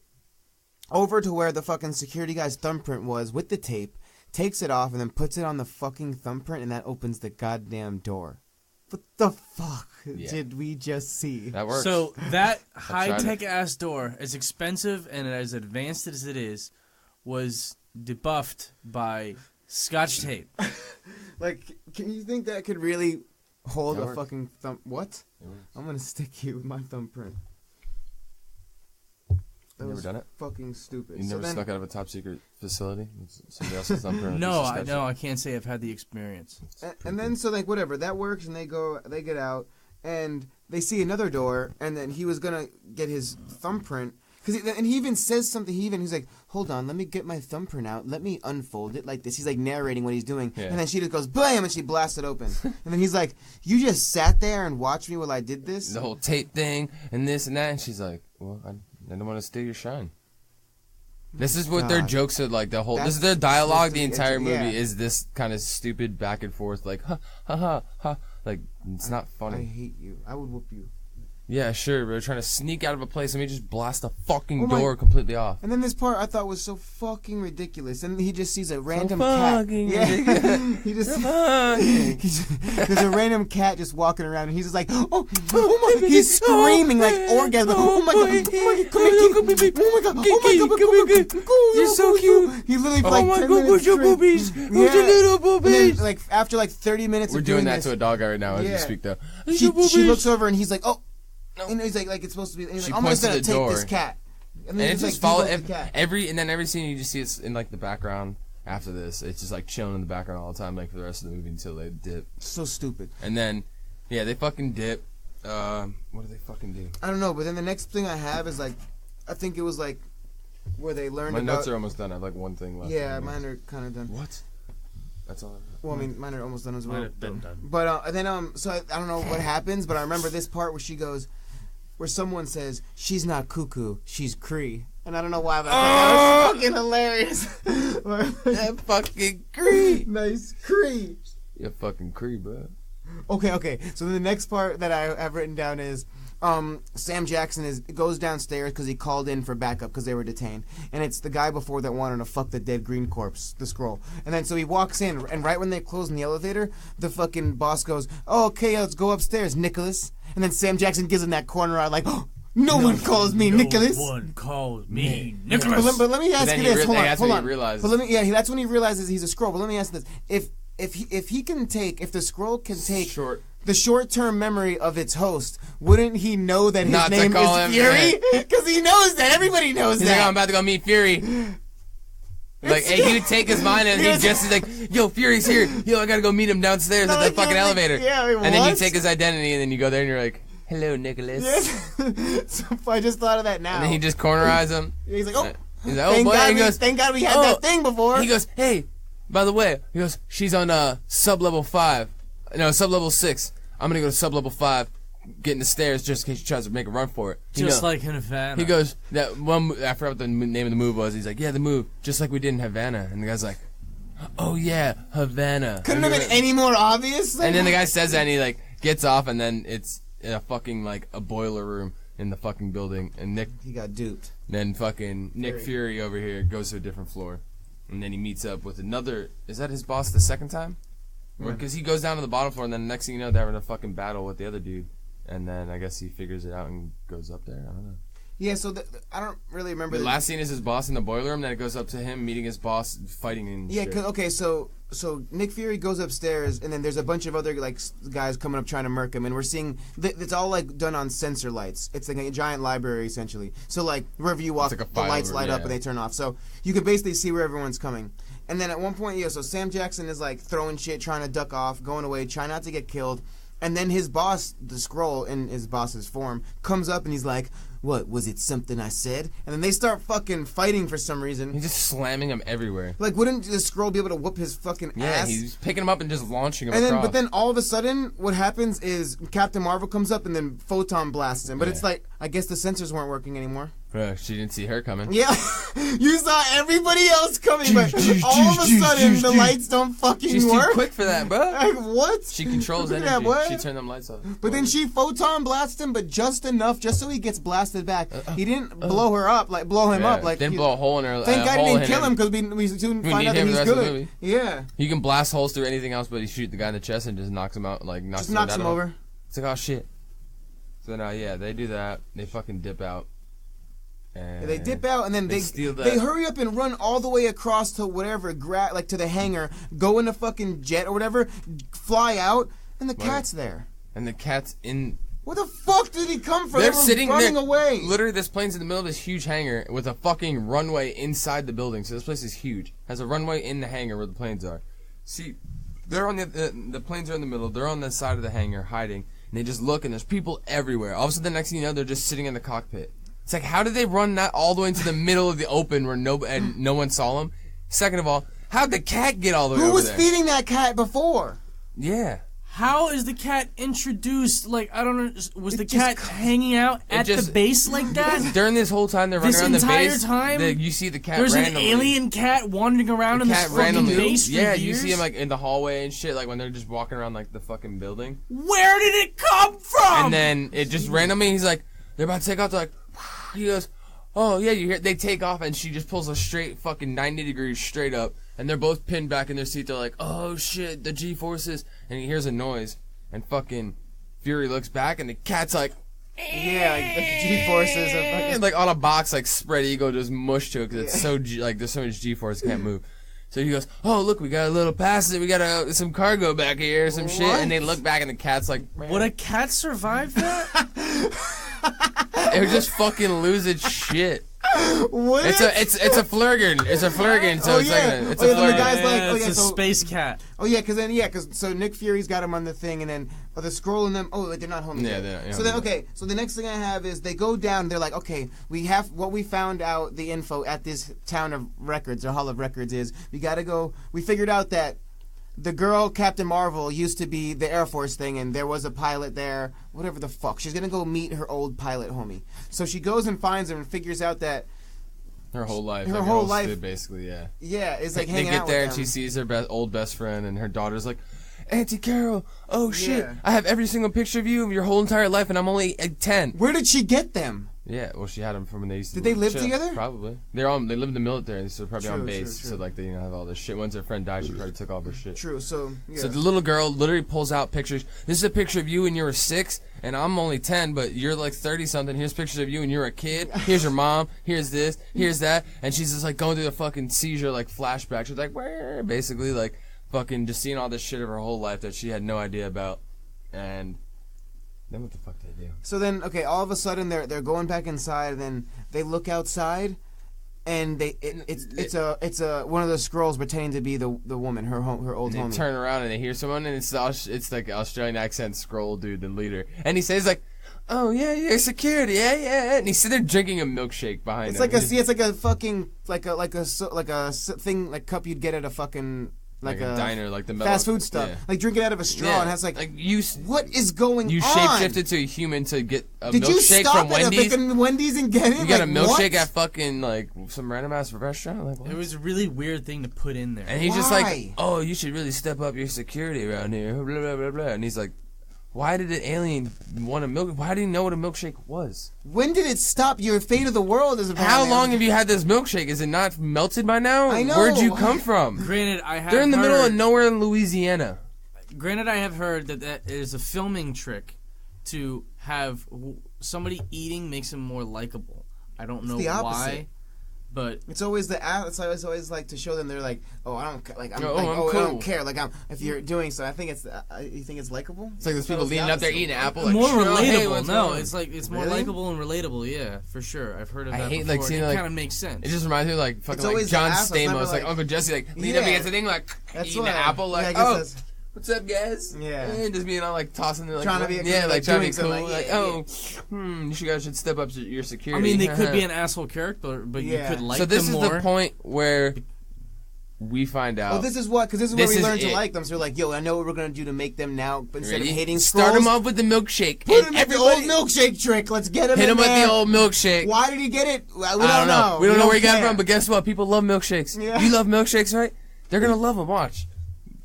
over to where the fucking security guy's thumbprint was with the tape. Takes it off and then puts it on the fucking thumbprint, and that opens the goddamn door. What the fuck did we just see? That works. So that high-tech ass door, as expensive and as advanced as it is, was debuffed by Scotch tape. Like, can you think that could really hold a fucking thumb? What? I'm gonna stick you with my thumbprint. You never done it? Fucking stupid. You never snuck out of a top secret facility? Somebody else's thumbprint? No, I can't say I've had the experience. And then whatever, that works, and they get out, and they see another door, and then he was gonna get his thumbprint, And he even says something. He's like, hold on, let me get my thumbprint out. Let me unfold it like this. He's like narrating what he's doing. Yeah. And then she just goes, blam, and she blasts it open. And then he's like, you just sat there and watched me while I did this? The whole tape thing and this and that. And she's like, well, I don't want to steal your shine. This is what their jokes are like. This is their dialogue. The entire movie is this kind of stupid back and forth, like, ha, ha, ha, ha. Like, it's not funny. I hate you. I would whoop you. Yeah, sure, but we're trying to sneak out of a place. Let me just blast the fucking door completely off. And then this part I thought was so fucking ridiculous. And he just sees a random cat. Yeah. He just there's a random cat just walking around, and he's just like, oh my! He's screaming like orgasm. Oh my god! Oh my god! Come here, come here! Oh my god! Oh my god! You're so cute. He literally like 10 minutes straight. Who's your little boobies? And then, like after like 30 minutes, we're doing that to a dog right now as we speak, though. She looks over and he's like, oh. No. And he's like it's supposed to be. And he's like, I'm just gonna take this cat. And then it just follows every scene you just see it's in like the background. After this, it's just like chilling in the background all the time, like for the rest of the movie until they dip. So stupid. And then, yeah, they fucking dip. What do they fucking do? I don't know. But then the next thing I have is like, I think it was like, where they learned. My notes are almost done. I have like one thing left. Yeah, mine are kind of done. What? That's all. Well, I mean, mine are almost done as well. Mine have been done. But then so I don't know what happens, but I remember this part where she goes. Where someone says, she's not cuckoo, she's Cree. And I don't know why, but that was fucking hilarious. That fucking Cree. Nice Cree. You're fucking Cree, bro. Okay. So the next part that I have written down is Sam Jackson goes downstairs because he called in for backup because they were detained. And it's the guy before that wanted to fuck the dead green corpse, the scroll. And then so he walks in, and right when they close in the elevator, the fucking boss goes, oh, okay, let's go upstairs, Nicholas. And then Sam Jackson gives him that corner eye like, oh, no one calls me Nicholas. No one calls me Nicholas. But let me ask you this. Hold on. That's when he realizes. But that's when he realizes he's a scroll. But let me ask this. If the scroll can take the short-term memory of its host, wouldn't he know that his name is Fury? Because he knows that. Everybody knows that. He's like, I'm about to go meet Fury. Like, hey, he would take his mind and he's just like, yo, Fury's here. Yo, I gotta go meet him downstairs at the fucking elevator. And then you take his identity and then you go there and you're like, hello, Nicholas. So I just thought of that now. And then he just cornerizes him. He's like, oh, thank God we had that thing before. He goes, hey, by the way, she's on sub-level 5. No, sub-level 6. I'm gonna go to sub-level 5. Getting the stairs just in case she tries to make a run for it. Just like in Havana. He goes, that one, I forgot what the name of the move was. He's like, yeah, the move, just like we did in Havana. And the guy's like, oh yeah, Havana. Couldn't have been any more obvious. And then the guy says that and he like gets off and then it's in a fucking like a boiler room in the fucking building. And he got duped. Then fucking Nick Fury over here goes to a different floor. And then he meets up with another, is that his boss the second time? Because he goes down to the bottom floor and then the next thing you know they're having a fucking battle with the other dude. And then I guess he figures it out and goes up there. I don't know. Yeah, so I don't really remember. The last scene is his boss in the boiler room. Then it goes up to him meeting his boss, fighting and shit. Okay, so Nick Fury goes upstairs, and then there's a bunch of other like guys coming up trying to murk him, and we're seeing it's all like done on sensor lights. It's like a giant library essentially. So like wherever you walk, the lights light up and they turn off. So you can basically see where everyone's coming. And then at one point, so Sam Jackson is like throwing shit, trying to duck off, going away, trying not to get killed. And then his boss, the Skrull in his boss's form, comes up and he's like, what, was it something I said? And then they start fucking fighting for some reason. He's just slamming him everywhere. Like, wouldn't the Skrull be able to whoop his fucking ass? Yeah, he's picking him up and just launching him across. But then all of a sudden, what happens is Captain Marvel comes up and then photon blasts him. But it's like, I guess the sensors weren't working anymore. She didn't see her coming. Yeah, you saw everybody else coming, but all of a sudden the lights don't fucking work. She's too quick for that, bro. Like, what? She controls energy. She turned them lights off. But then she photon blasts him, but just enough, just so he gets blasted back. He didn't blow her up, like blow him up, like didn't blow a hole in her. Thank God he didn't kill him because we soon find out that he's good. Yeah, you can blast holes through anything else, but you shoot the guy in the chest and just knocks him out, like knocks him over. It's like, oh shit. So now, yeah, they do that. They fucking dip out. And they dip out and then they hurry up and run all the way across to whatever, like to the hangar, go in a fucking jet or whatever, fly out, and the cat's there. And the cat's in. Where the fuck did he come from? They're sitting running away. Literally, this plane's in the middle of this huge hangar with a fucking runway inside the building. So this place is huge. Has a runway in the hangar where the planes are. See, they're on the planes are in the middle. They're on the side of the hangar hiding, and they just look, and there's people everywhere. All of a sudden, the next thing you know, they're just sitting in the cockpit. It's like, how did they run that all the way into the middle of the open where no one saw them? Second of all, how'd the cat get all the way over there? Who was feeding that cat before? Yeah. How is the cat introduced? Like, I don't know. Was the cat hanging out at the base like that? During this whole time they're running around the base. This entire time? You see the cat There's randomly. an alien cat wandering around in this fucking base for years? You see him, like, in the hallway and shit, like, when they're just walking around, like, the fucking building. Where did it come from? And then it just randomly, he's like, they're about to take off, they're like, he goes, oh, yeah, you hear they take off, and she just pulls a straight fucking 90 degrees straight up, and they're both pinned back in their seat. They're like, oh, shit, the G-forces. And he hears a noise, and fucking Fury looks back, and the cat's like, yeah, like the G-forces are fucking... like on a box, like spread eagle, just mush to it, because it's so, like, there's so much G-force, it can't move. So he goes, oh, look, we got a little passage, we got some cargo back here, some shit, and they look back, and the cat's like, would a cat survive that? it would just fucking lose its shit. What? It's a flurgan. It's a flurgan. So it's a flurgan. The guy's like, it's a space cat. Oh yeah, because so Nick Fury's got him on the thing, and then the Skrull and them. Oh, like, they're not home yet. They're not. So then, okay. So the next thing I have is they go down. They're like, okay, we have what we found out. The info at this town of records or Hall of Records is we gotta go. We figured out that the girl Captain Marvel used to be the Air Force thing, and there was a pilot there. Whatever the fuck. She's gonna go meet her old pilot homie. So she goes and finds him and figures out that her whole life. Her whole life, basically, yeah. Yeah, it's like hanging out with them. They get there and she sees her old best friend, and her daughter's like, Auntie Carol, oh shit, Yeah. I have every single picture of you of your whole entire life, and I'm only 10. Where did she get them? Yeah, well, she had them from when they used to. Did they live chill. Probably. Probably. They live in the military, so probably on True, base. true. So like they have all this shit. Once her friend died, she probably took all her shit. True. So yeah. So the little girl literally pulls out pictures. This is a picture of you when you were 6, and I'm only 10, but you're like 30 something. Here's pictures of you when you were a kid. Here's your mom. Here's this. Here's that. And she's just like going through the fucking seizure, like flashback. She's like, where? Basically like fucking just seeing all this shit of her whole life that she had no idea about. And then what the fuck did they do? So then, okay, all of a sudden they're going back inside, and then they look outside, and it's one of the Skrulls pretending to be the woman, her old and homie. they turn around and they hear someone, and it's like Australian accent Skrull dude, the leader, and he says like, "Oh yeah, security, yeah," and he's sitting there drinking a milkshake behind It's him. it's like a fucking like a thing like cup you'd get at a fucking like a diner, like the fast food stuff, yeah. like drinking out of a straw, and has like you. What is going on? You shapeshifted to a human to get a Did you milkshake stop from at Wendy's. a Wendy's and get it? You got a milkshake what? at fucking like some random ass restaurant. Like, what? It was a really weird thing to put in there. And he's just Why? like, "Oh, you should really step up your security around here." Blah blah blah blah. And he's like, "Why did an alien want a milk? Why did he know what a milkshake was? When did it stop? Your fate of the world is about. How long have you had this milkshake? Is it not melted by now? I know. Where'd you come from?" Granted, I have They're in the middle of heard- nowhere in Louisiana. Granted, I have heard that is a filming trick to have somebody eating makes him more likable. I don't know the opposite. why, but It's always it's always like to show them they're like, oh, I don't like, I'm Oh, like, I'm oh, cool. I don't care. Like, if you're doing so, I think it's you think it's likable. It's like there's people leaning up there eating an apple. Like, more "Oh, hey, relatable. what's No, going on?" it's like it's more Really? likable and relatable. Yeah, for sure. I've heard of I that hate, before. like, seeing, it like- kind of makes sense. It just reminds me of like fucking It's like always John the apple, it's never Stamos, like like- Uncle Jesse, like lean up Yeah. against the thing, like That's eating what an apple, like, yeah, I guess oh, that's- what's up, guys? Yeah. And just being all like tossing the like, Trying to be- yeah, like, like trying to be doing cool, something, like, yeah, you guys should step up to your security. I mean, they could be an asshole character, but Yeah. you could like so this them is more. the point where we find out. Oh, this is where This we is learn to it. like them. So we're like, yo, I know what we're gonna do to make them now. But instead of Ready? hating Start Skrulls, him off with the milkshake. put and him with the old everybody- milkshake trick. Let's get him. Hit in him with there. the old milkshake. Why did he get it? We don't I don't know. We don't know where he got it care. from, but guess what? People love milkshakes. Yeah. You love milkshakes, right? They're gonna love them. Watch.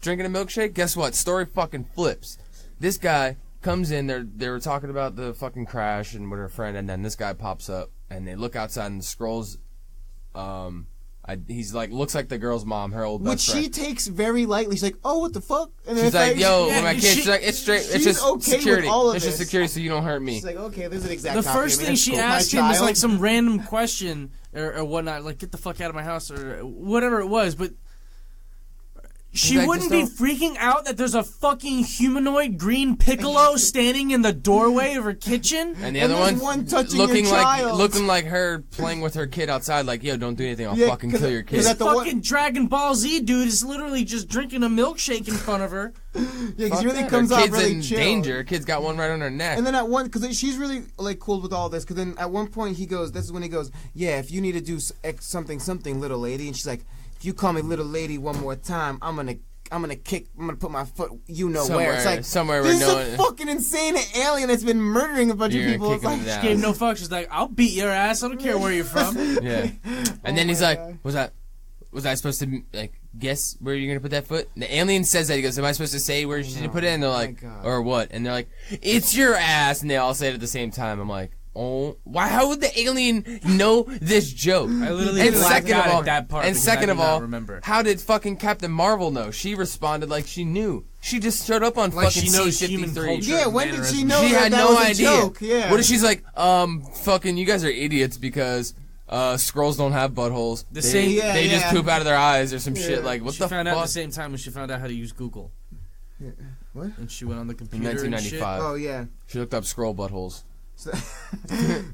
Drinking a milkshake. Guess what? Story fucking flips. This guy comes in. They were talking about the fucking crash and with her friend, and then this guy pops up, and they look outside, and the Skrulls. He's like looks like the girl's mom, her old Which best friend. she takes very lightly. She's like, "Oh, what the fuck?" And then She's it's like, "Yo, yeah, when my kids," she's like, "It's straight. It's she's just okay with security. all of It's just this." security, so you don't hurt me." She's like, "Okay, there's an exact." The copy. first I mean, thing that's she cool. asked My him was child. like some random question or whatnot, like "Get the fuck out of my house" or whatever it was. But She wouldn't be freaking out that there's a fucking humanoid green piccolo standing in the doorway of her kitchen? And the other one looking like her playing with her kid outside, like, yo, don't do anything, I'll fucking kill your kid. This fucking Dragon Ball Z dude is literally just drinking a milkshake in front of her. Yeah, because she really comes off really in chill. danger. Kid's got one right on her neck. And then at one, because she's really like cool with all this. Because then at one point he goes, this is when he goes, yeah, if you need to do something, little lady, and she's like, if you call me little lady one more time, I'm gonna put my foot, where. It's like, somewhere this is a fucking insane alien that's been murdering a bunch of people. It's like, she gave no fuck. She's like, I'll beat your ass. I don't care where you're from. Yeah. And then he's like, was I supposed to like guess where you're gonna put that foot? And the alien says that. He goes, am I supposed to say where she's gonna put it? And they're like, or what? And they're like, it's your ass. And they all say it at the same time. I'm like, oh, why? How would the alien know this joke? I literally blacked out at that part. And second of all, remember. How did fucking Captain Marvel know? She responded like she knew. She just showed up on like fucking she knows C-53. Yeah, when did she know she that had that no was a idea. Joke? Yeah. What if she's like, fucking, you guys are idiots because Skrulls don't have buttholes. They just poop out of their eyes or some shit. Like, what the fuck? She found out at the same time when she found out how to use Google. Yeah. What? And she went on the computer in 1995. Oh yeah. She looked up Skrull buttholes.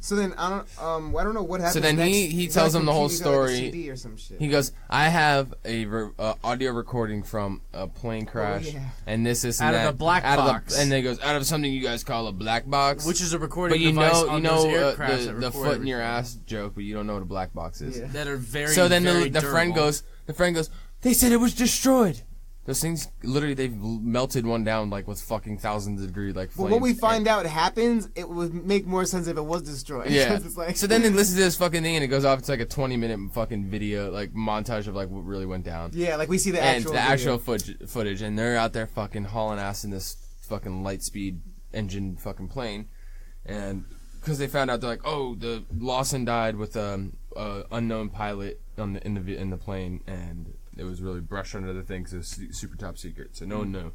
So then I don't know what happened. So then he tells him the whole story. Like a CD or some shit. He goes, I have a audio recording from a plane crash, and this and out that. Of the black box. And then he goes, out of something you guys call a black box, which is a recording device on those aircraft the foot in your ass joke, but you don't know what a black box is. Yeah. That are very. So then very the friend goes, they said it was destroyed. Those things, literally, they've melted one down, like, with fucking thousands of degree, like, flames. Well, when we find out happens, it would make more sense if it was destroyed. Yeah. It's like so then they listen to this fucking thing, and it goes off. It's like a 20-minute fucking video, like, montage of, like, what really went down. Yeah, like, we see the actual footage, and they're out there fucking hauling ass in this fucking light-speed engine fucking plane. And because they found out, they're like, oh, the Lawson died with unknown pilot in the plane, and it was really brushed under the thing because it was super top secret, so no one knew.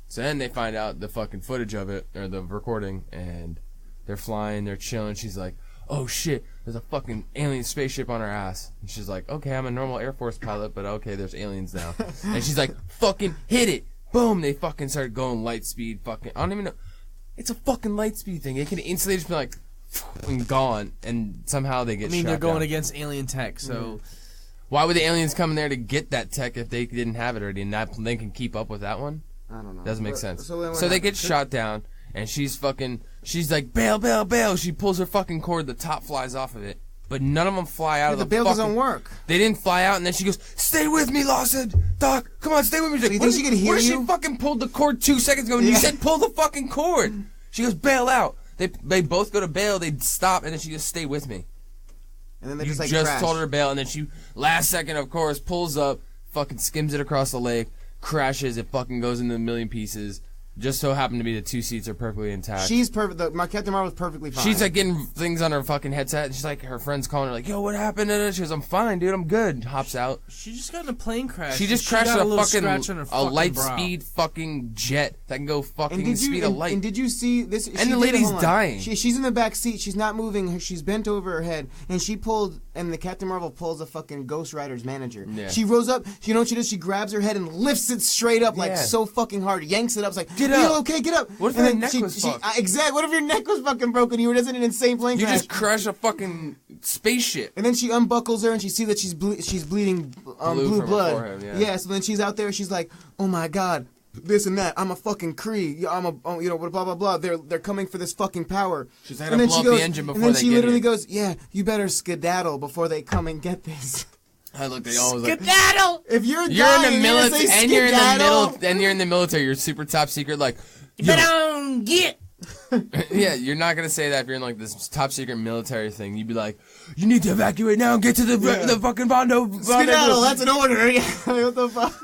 So then they find out the fucking footage of it, or the recording, and they're flying, they're chilling. She's like, oh shit, there's a fucking alien spaceship on her ass. And she's like, okay, I'm a normal Air Force pilot, but okay, there's aliens now. And she's like, fucking hit it. Boom, they fucking start going light speed, fucking, I don't even know. It's a fucking light speed thing. It can instantly just be like, and gone, and somehow they get shot they're going down. against alien tech, so... Mm. Why would the aliens come in there to get that tech if they didn't have it already, and they can keep up with that one? I don't know. Doesn't make sense. So they get shot down, and she's like, bail, bail, bail. She pulls her fucking cord, the top flies off of it. But none of them fly out of the bail doesn't work. They didn't fly out, and then she goes, stay with me, Lawson. Doc, come on, stay with me. She's like, you think she can hear you? She fucking pulled the cord 2 seconds ago, and you said pull the fucking cord. She goes, bail out. They both go to bail, they stop, and then she goes, stay with me. And then they you just just told her to bail, and then she, last second, of course, pulls up, fucking skims it across the lake, crashes, it fucking goes into a million pieces. Just so happened to be the 2 seats are perfectly intact. She's perfect. My Captain Marvel's perfectly fine. She's like getting things on her fucking headset, and she's like, her friend's calling her like, yo, what happened? And she goes, I'm fine, dude, I'm good. Hops out. She just got in a plane crash. She just crashed a fucking light speed fucking jet that can go fucking speed of light. And did you see this? And the lady's dying. She's in the back seat. She's not moving. She's bent over her head, and the Captain Marvel pulls a fucking Ghost Rider's manager. Yeah. She rose up. You know what she does? She grabs her head and lifts it straight up like so fucking hard. Yanks it up. It's like, get up. You okay, get up. What if her neck was fucked? Exactly. What if your neck was fucking broken? You were just in an insane plane crash. You just crashed a fucking spaceship. And then she unbuckles her and she sees that she's bleeding blue blood. Forehead, yeah. So then she's out there. She's like, oh my god, this and that. I'm a fucking Kree. I'm a blah blah blah. They're coming for this fucking power. She's like, gonna blow up the engine before they get And then she literally here. goes, yeah, you better skedaddle before they come and get this. I looked at all like, skedaddle. If you're in dying, the military, and you're in the middle, and you're in the military, you're super top secret, like. You don't get. Yeah, you're not gonna say that if you're in like this top secret military thing. You'd be like, you need to evacuate now and get to the fucking Bondo. Skedaddle, that's an order. What the fuck?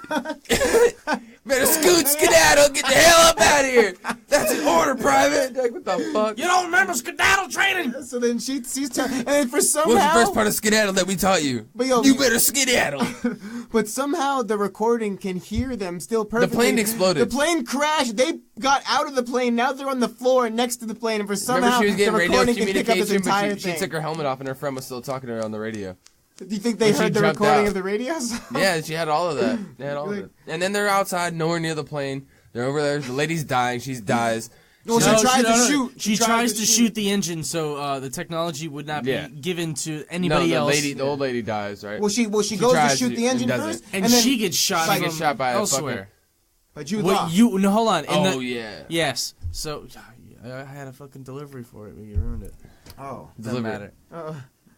Better skedaddle, get the hell up out of here. That's an order, private. Like, what the fuck? You don't remember skedaddle training? So then she's and then for somehow. What's the first part of skedaddle that we taught you? But yo, you better skedaddle. But somehow the recording can hear them still perfectly. The plane exploded. The plane crashed. They got out of the plane. Now they're on the floor next to the plane, and for somehow Remember she was getting the radio recording can pick up this communication, entire but she thing. took her helmet off, and her friend was still talking to her on the radio. Do you think they When she heard the jumped recording out. of the radios? Yeah, she had all of that. They had all of it. And then they're outside, nowhere near the plane. They're over there. The lady's dying. She dies. Well, she tries to shoot. She tries to shoot the engine, so the technology would not be given to anybody else. The old lady dies, right? Well, she goes to shoot the engine first, and then she gets shot. She gets shot by elsewhere. By Jude Law. No, hold on. Yeah. Yes. So I had a fucking delivery for it, but you ruined it. Oh, doesn't matter.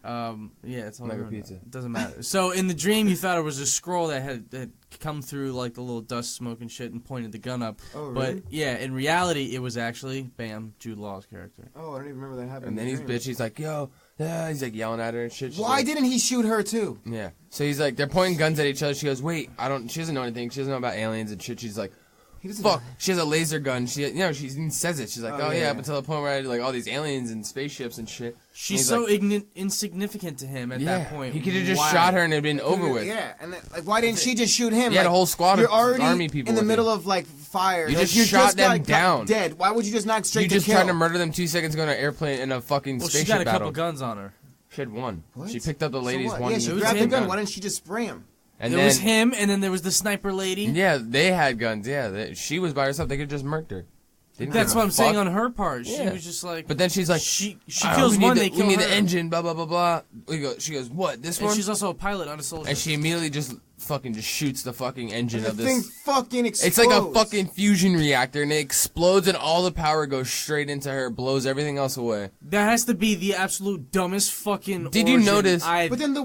Yeah, it's all like a ruined. pizza. It doesn't matter. So in the dream, you thought it was a scroll that had come through like the little dust, smoke, and shit, and pointed the gun up. Oh, really? But yeah, in reality, it was actually bam, Jude Law's character. Oh, I don't even remember that happening. And then he's bitch. He's like, yo, yeah. He's like yelling at her and shit. She's Why like, didn't he shoot her too? Yeah. So he's like, they're pointing guns at each other. She goes, wait, she doesn't know anything. She doesn't know about aliens and shit. She's like, fuck. She has a laser gun. She even says it. She's like, up until the point where I had like all these aliens and spaceships and shit. She's so insignificant to him at that point. He could have just shot her and it'd been over with. Yeah, and then, like, why didn't she just shoot him? He had a whole squad of army people in the with middle him. of like fire. You like, just shot them got down. Dead. Why would you just not straight You to just kill? tried to murder them 2 seconds ago in an airplane in a fucking spaceship she got a battle. couple guns on her. She had one. What? She picked up the lady's So one. Yeah, she grabbed the gun. Why didn't she just spray him? And there was him, and then there was the sniper lady. Yeah, they had guns. Yeah, she was by herself. They could have just murked her. That's what I'm saying on her part. She was just like. But then she's like, she kills one. They kill her. We need the engine. Blah blah blah blah. She goes, what? This one? And she's also a pilot, not a soldier. And she immediately just shoots the fucking engine of the this. thing fucking explodes. It's like a fucking fusion reactor, and it explodes, and all the power goes straight into her, blows everything else away. That has to be the absolute dumbest fucking. Did you notice? But then the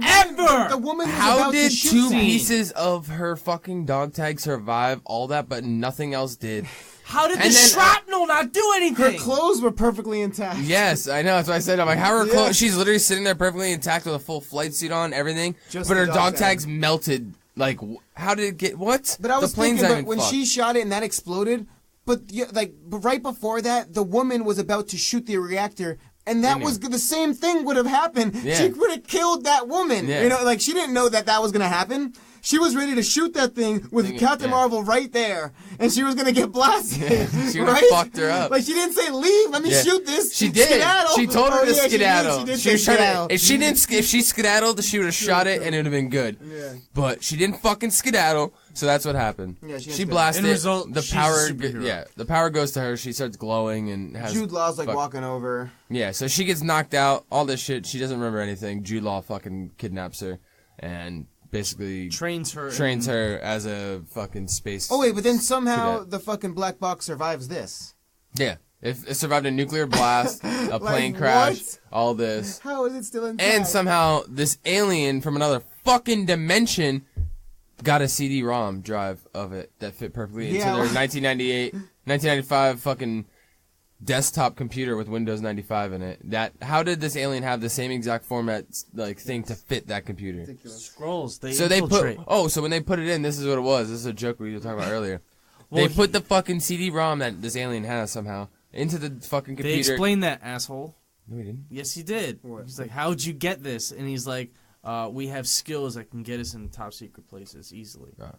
woman was How about did to shoot two someone. pieces of her fucking dog tag survive all that, but nothing else did? How did the shrapnel not do anything? Her clothes were perfectly intact. Yes, I know. That's what I said. I'm like, how are her clothes? She's literally sitting there perfectly intact with a full flight suit on, everything. But her dog tags melted. Like, how did it get? What? But I was thinking, but when she shot it and that exploded, but right before that, the woman was about to shoot the reactor. And that was the same thing would have happened. Yeah. She would have killed that woman. Yeah. You know, like she didn't know that was gonna happen. She was ready to shoot that thing with Captain Marvel right there, and she was gonna get blasted. Yeah. She would have fucked her up. Like she didn't say, "Leave, let me shoot this." She did. Skedaddle. She told her to skedaddle. She did skedaddle. If she skedaddled, she would have shot it, and it would have been good. Yeah. But she didn't fucking skedaddle, so that's what happened. Yeah, she blasted. Result, the power. The power goes to her. She starts glowing and has. Jude Law's like walking over. Yeah, so she gets knocked out. All this shit. She doesn't remember anything. Jude Law fucking kidnaps her and basically trains her as a fucking space. Oh wait, but then somehow the fucking black box survives this. Yeah, it survived a nuclear blast, a plane crash, all this. How is it still intact? And somehow this alien from another fucking dimension got a CD-ROM drive of it that fit perfectly into their 1995 fucking desktop computer with Windows 95 in it. How did this alien have the same exact format thing to fit that computer? Ridiculous. Scrolls. So when they put it in, this is what it was. This is a joke we were talking about earlier. They put the fucking CD-ROM that this alien has somehow into the fucking computer. They explained that, asshole. No, he didn't. Yes, he did. What? He's like, how'd you get this? And he's like, we have skills that can get us in top secret places easily. Oh.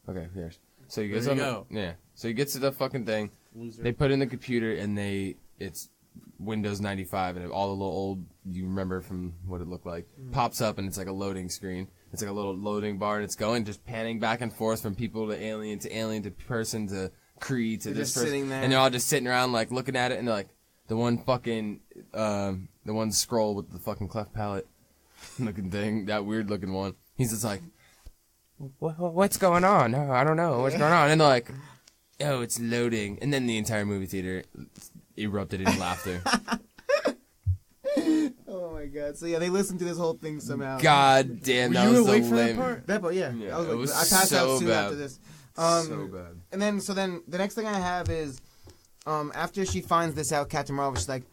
Okay, here's. So you go. Yeah. So he gets to the fucking thing. Loser. They put it in the computer and it's Windows 95 and all the little old you remember from what it looked like pops up and it's like a loading screen. It's like a little loading bar and it's going just panning back and forth from people to alien to person to Kree to this person, and they're all just sitting around like looking at it and they're like the one fucking the one scroll with the fucking cleft palate looking thing, that weird looking one. He's just like, what's going on? Oh, I don't know what's going on. And they're like, oh, it's loading. And then the entire movie theater erupted in laughter. Oh my god! So yeah, they listened to this whole thing somehow. God damn, that was so lame. That part, yeah. Yeah, I passed out soon after this. So bad. And then the next thing I have is, after she finds this out, Captain Marvel, she's like,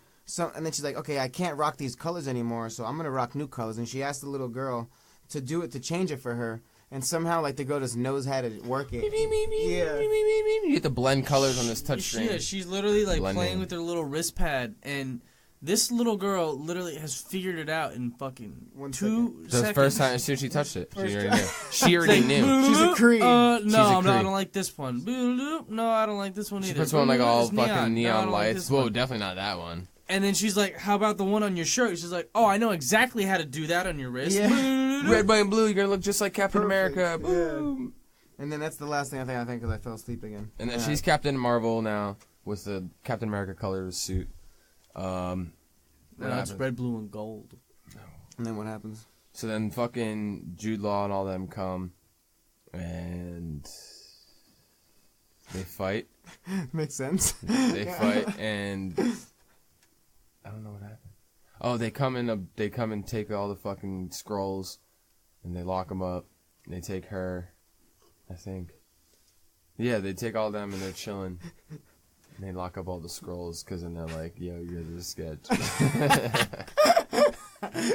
and then she's like, okay, I can't rock these colors anymore, so I'm gonna rock new colors. And she asked the little girl to change it for her. And somehow, like, the girl just knows how to work it. Yeah. You get to blend colors on this touchscreen. Yeah, she's literally, like, playing with her little wrist pad. And this little girl literally has figured it out in fucking 2 seconds. The first time, as soon as she touched it, she already knew. She already knew. She's a Kree. No, I don't like this one. No, I don't like this one either. She puts one, like, all fucking neon lights. Whoa, definitely not that one. And then she's like, how about the one on your shirt? She's like, oh, I know exactly how to do that on your wrist. Yeah. red, white, and blue. You're gonna look just like Captain Perfect. America. Yeah. Boom. And then that's the last thing I think because I fell asleep again. And then she's Captain Marvel now with the Captain America colors suit. No, it's red, blue, and gold. And then what happens? So then fucking Jude Law and all them come, and they fight. Makes sense. They fight, and I don't know what happened. Oh, they come and take all the fucking scrolls, and they lock them up. And they take her, I think. Yeah, they take all them and they're chilling. And they lock up all the scrolls because then they're like, "Yo, you're the sketch."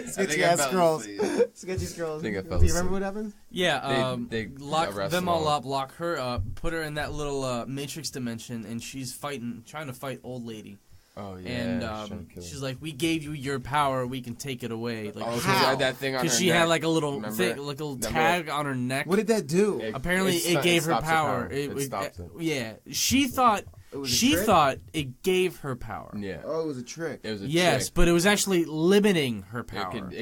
Sketchy ass scrolls. Sketchy scrolls. I think I Do fell you remember asleep. what happens? Yeah, They lock arrest them them all all. up, lock her up, put her in that little Matrix dimension, and she's trying to fight old lady. Oh yeah. And she's trying to kill she's her. like, "We gave you your power, we can take it away." Like, Oh, 'cause how? she had that thing on her because she neck. had like a little Remember? thing, like a little Remember? tag on her neck. What did that do? Apparently, it gave her stops power. It stops it. Yeah, she thought It was a she trick? thought it gave her power. Yeah. Oh, it was a trick. It was a Yes, trick. but it was actually limiting her It power. could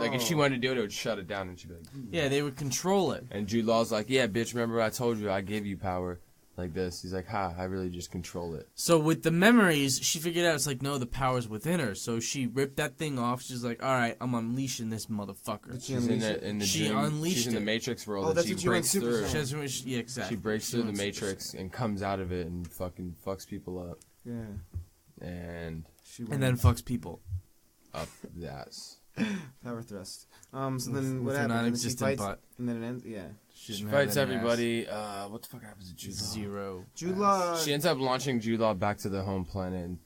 like if she wanted to do it, it would shut it down, and she'd be like. Yeah, they would control it. And Jude Law's like, "Yeah, bitch, remember I told you I gave you power like this." He's like, "Ha, I really just control it." So with the memories, she figured out it's like, no, the power's within her. So she ripped that thing off. She's like, all right, I'm unleashing this motherfucker. Did she She's unleash it? in the She dream. unleashed She's in the it. Matrix world, Oh, and that's she what you went breaks Super through. Saiyan. Yeah, exactly. She breaks She through the went Matrix and comes out of it and fucking fucks people up. Yeah. And She and then fucks people. up the ass. power thrust. So then what With a happens? And then she non-existent fights, butt. and then it ends. Yeah. She didn't have fights any everybody. What the fuck happens to Jude Law? Zero. Jude Law. She ends up launching Jude Law back to the home planet. And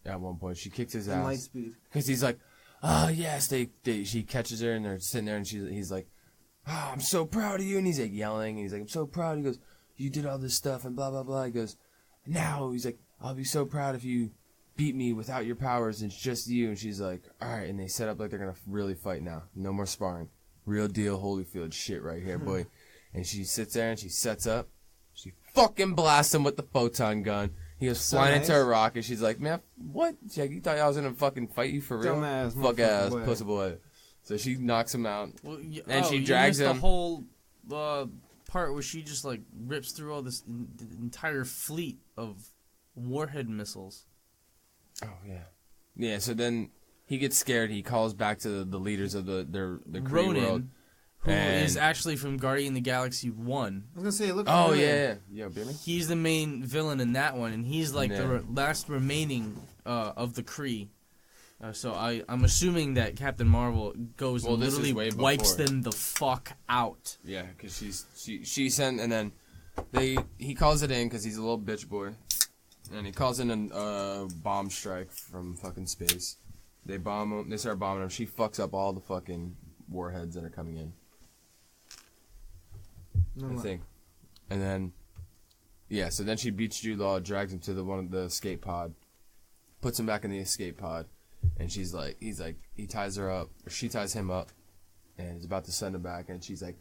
at one point, she kicks his in light ass speed. because he's like, yes." She catches her and they're sitting there and he's like, "Oh, I'm so proud of you." And he's like yelling. And he's like, "I'm so proud." He goes, "You did all this stuff and blah blah blah." He goes, "Now," he's like, "I'll be so proud if you beat me without your powers. It's just you." And she's like, "All right." And they set up like they're gonna really fight now. No more sparring. Real deal Holyfield shit right here, boy. And she sits there and she sets up. She fucking blasts him with the photon gun. He goes So flying nice. into a rock, and she's like, "Man, what? She's like, you thought I was gonna fucking fight you for real? Dumbass Fuck motherfucker ass, boy." pussy boy." So she knocks him out. Well, And she you drags missed him. the whole part where she just like rips through all this entire fleet of warhead missiles. Oh yeah, yeah. So then he gets scared. He calls back to the leaders of the Kree world. Ronan, who is And- actually from Guardian of the Galaxy 1. I was gonna say, look. Oh familiar. yeah. Billy. He's the main villain in that one, and he's like Yeah. the last remaining of the Kree. So I'm assuming that Captain Marvel goes Well, and this is literally way wipes before. them the fuck out. Yeah, because she sent, and then he calls it in because he's a little bitch boy, and he calls in a bomb strike from fucking space. They bomb him. They start bombing him. She fucks up all the fucking warheads that are coming in. No, I think. And then, yeah, so then she beats Jude Law, drags him to one of the escape pod, puts him back in the escape pod, and he ties her up, or she ties him up, and is about to send him back, and she's like,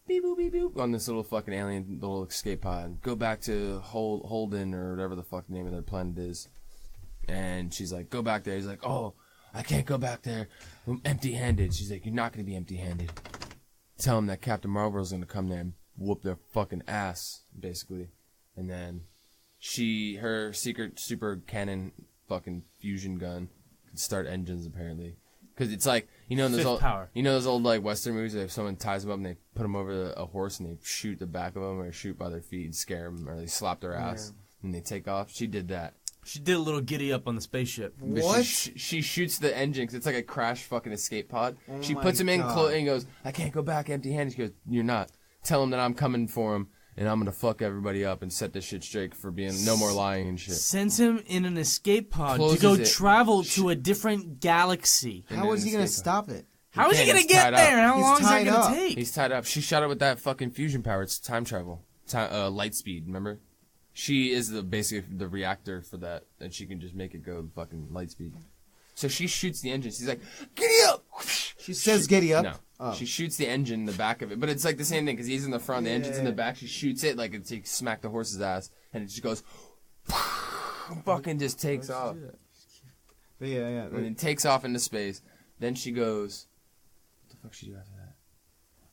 beep boop beep boop, on this little fucking alien little escape pod, go back to Holden, or whatever the fuck the name of their planet is, and she's like, go back there. He's like, oh, I can't go back there, I'm empty-handed. She's like, you're not gonna be empty-handed. Tell him that Captain Marvel's gonna come there and whoop their fucking ass, basically. And then her secret super cannon fucking fusion gun can start engines, apparently. Because it's like, you know, those old like Western movies, if someone ties them up and they put them over a horse and they shoot the back of them, or shoot by their feet and scare them, or they slap their ass and they take off. She did that. She did a little giddy up on the spaceship. But What? She shoots the engine, 'cause it's like a crash fucking escape pod. Oh She my puts him in God. and goes, I can't go back empty-handed. She goes, you're not. Tell him that I'm coming for him, and I'm gonna fuck everybody up and set this shit straight for being no more lying and shit. Sends him in an escape pod Closes to go it. travel to a different galaxy. How is he gonna stop it? How is he can't, gonna he's get tied there? up. How He's long is that tied gonna up. take? He's tied up. She shot it with that fucking fusion power. It's time travel. Light speed, remember? She is basically the reactor for that, and she can just make it go fucking light speed. So she shoots the engine. She's like, giddy up! She says, "Giddy up." No. Oh. She shoots the engine in the back of it. But it's like the same thing, because he's in the front, the engine's in the Yeah. back. She shoots it like it's like smack the horse's ass, and it just goes, fucking just takes off. But yeah. And it takes off into space. Then she goes, what fuck she do after that?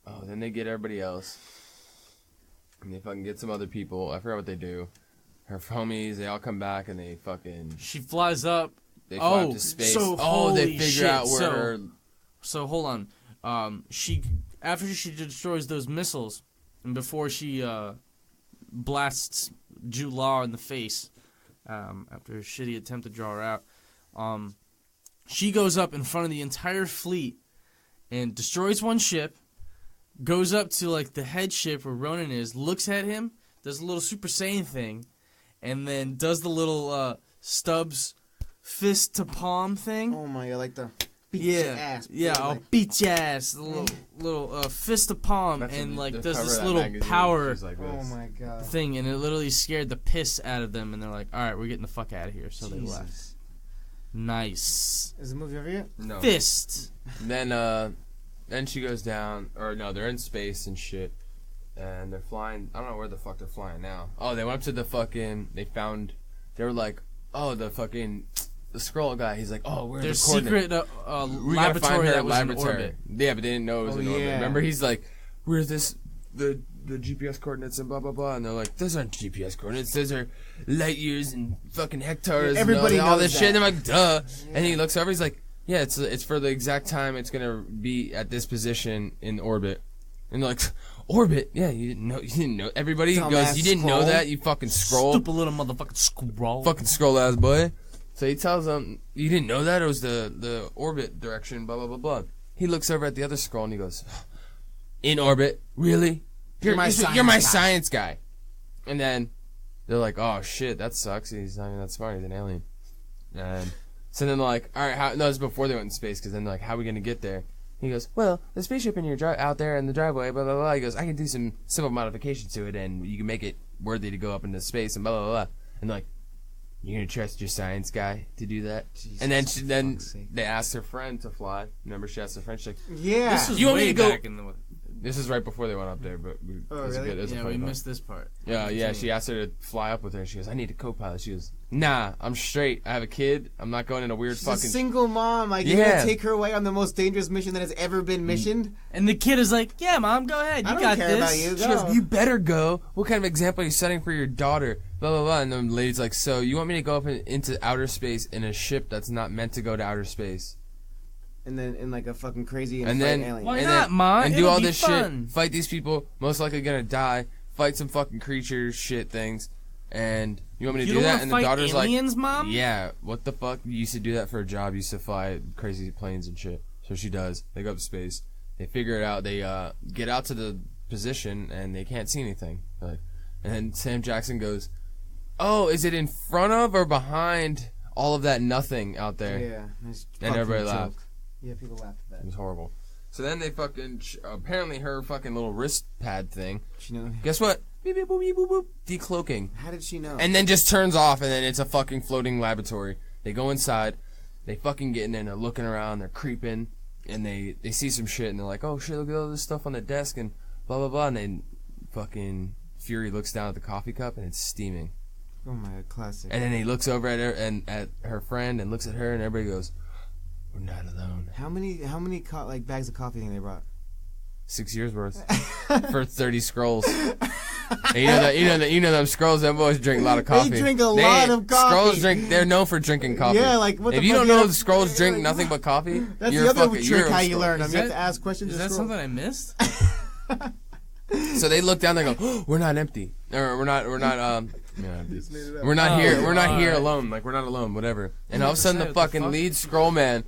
Oh, then they get everybody else. And they fucking get some other people. I forgot what they do. Her homies, they all come back and they fucking... She flies up. They fly up to space. They figure out where her... So, hold on. After she destroys those missiles, and before she blasts Jude Law in the face, after a shitty attempt to draw her out, she goes up in front of the entire fleet and destroys one ship, goes up to like the head ship where Ronan is, looks at him, does a little Super Saiyan thing, and then does the little Stubbs fist to palm thing. Oh my god, like the beat your ass. Yeah, I'll beat your ass. The little fist to palm, and like does this little power oh my god thing, and it literally scared the piss out of them, and they're like, all right, we're getting the fuck out of here. So they left. Nice. Is the movie over yet? No. Fist. Then she goes down, or no, they're in space and shit, and they're flying. I don't know where the fuck they're flying now. Oh, they went up to the fucking. They were like, oh, the scroll guy. He's like, oh, where's there's the coordinate? secret We gotta find her laboratory that was in laboratory. orbit. Yeah, but they didn't know it was in orbit. Yeah. Remember, he's like, where's the GPS coordinates and blah blah blah, and they're like, those aren't GPS coordinates. Those are light years and fucking hectares. Yeah, everybody and all knows this that. shit. And I'm like, duh. Yeah. And he looks over. He's like, yeah, it's for the exact time it's gonna be at this position in orbit. And they're like, orbit? Yeah, you didn't know. Everybody goes, you didn't know that, you fucking scroll. Stupid little motherfucking scroll. Fucking scroll ass boy. So he tells them, you didn't know that? It was the orbit direction, blah, blah, blah, blah. He looks over at the other scroll and he goes, in orbit? Really? You're my science guy. And then they're like, oh shit, that sucks. He's not even that smart. He's an alien. And so then they're like, all right, no, this is before they went in space, because then they're like, how are we going to get there? He goes, well, the spaceship in your out there in the driveway, blah, blah, blah. He goes, I can do some simple modifications to it, and you can make it worthy to go up into space, and blah, blah, blah. And they're like, you're going to trust your science guy to do that? Jesus, and then they asked her friend to fly. Remember, she asked her friend, she's like, yeah. This was you want me way to go? back in the... This is right before they went up there, but really? Yeah, we missed this part. Yeah, she asked her to fly up with her. She goes, I need a co-pilot. She goes, nah, I'm straight. I have a kid. I'm not going in a weird She's fucking... a single mom. Like, you're going to take her away on the most dangerous mission that has ever been missioned? And the kid is like, yeah, Mom, go ahead. You got this. About you. She goes, you better go. What kind of example are you setting for your daughter? Blah, blah, blah. And the lady's like, so you want me to go up into outer space in a ship that's not meant to go to outer space? And then in like a fucking crazy Why alien. not, Mom? And do It'll all be this fun. shit. Fight these people. Most likely gonna die. Fight some fucking creatures, shit things. And you want me to do that? And the daughter's aliens, like, Mom? yeah, what the fuck? You used to do that for a job. You used to fly crazy planes and shit. So she does. They go up to space. They figure it out. They get out to the position and they can't see anything. And then Sam Jackson goes, oh, is it in front of or behind all of that nothing out there? Yeah. And everybody laughed. Yeah, people laughed at that. It was horrible. So then they fucking... apparently her fucking little wrist pad thing... She know. Guess what? Beep, beep, boop, beep, boop, boop. Decloaking. How did she know? And then just turns off, and then it's a fucking floating laboratory. They go inside. They fucking get in there, and they're looking around. They're creeping. And they see some shit, and they're like, oh, shit, look at all this stuff on the desk, and blah, blah, blah. And then fucking Fury looks down at the coffee cup, and it's steaming. Oh, my God, classic. And then he looks over at her, and at her friend, and looks at her, and everybody goes... We're not alone. How many like bags of coffee think they brought? 6 years worth for 30 scrolls. And you know them scrolls. Them boys drink a lot of coffee. They drink a lot of coffee. Scrolls drink. They're known for drinking coffee. Yeah, like what if the you fuck don't know the scrolls drink nothing but coffee, that's you're the other fucking, trick how you scroll. learn them. You have to ask questions. Is that something I missed? So they look down. They go, oh, "We're not empty, or we're not here. We're not here alone. Like we're not alone. Whatever." And all of a sudden, the fucking lead scroll man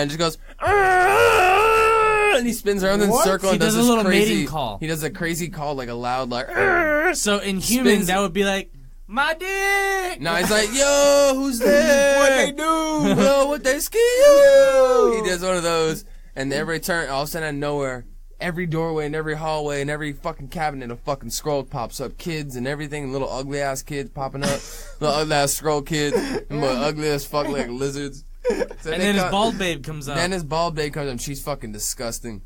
just goes, and he spins around in a circle and does a little crazy mating call. He does a crazy call, like a loud, like. So in human, that would be like, my dick. No, he's like, yo, who's there? What they do? Yo, what they ski you? He does one of those, and every turn, all of a sudden, out of nowhere, every doorway and every hallway and every fucking cabinet, a fucking scroll pops up. Kids and everything, little ugly ass kids popping up, little ugly ass scroll kids, and ugly as fuck like lizards. So and then his bald babe comes up. Then his bald babe comes up. She's fucking disgusting.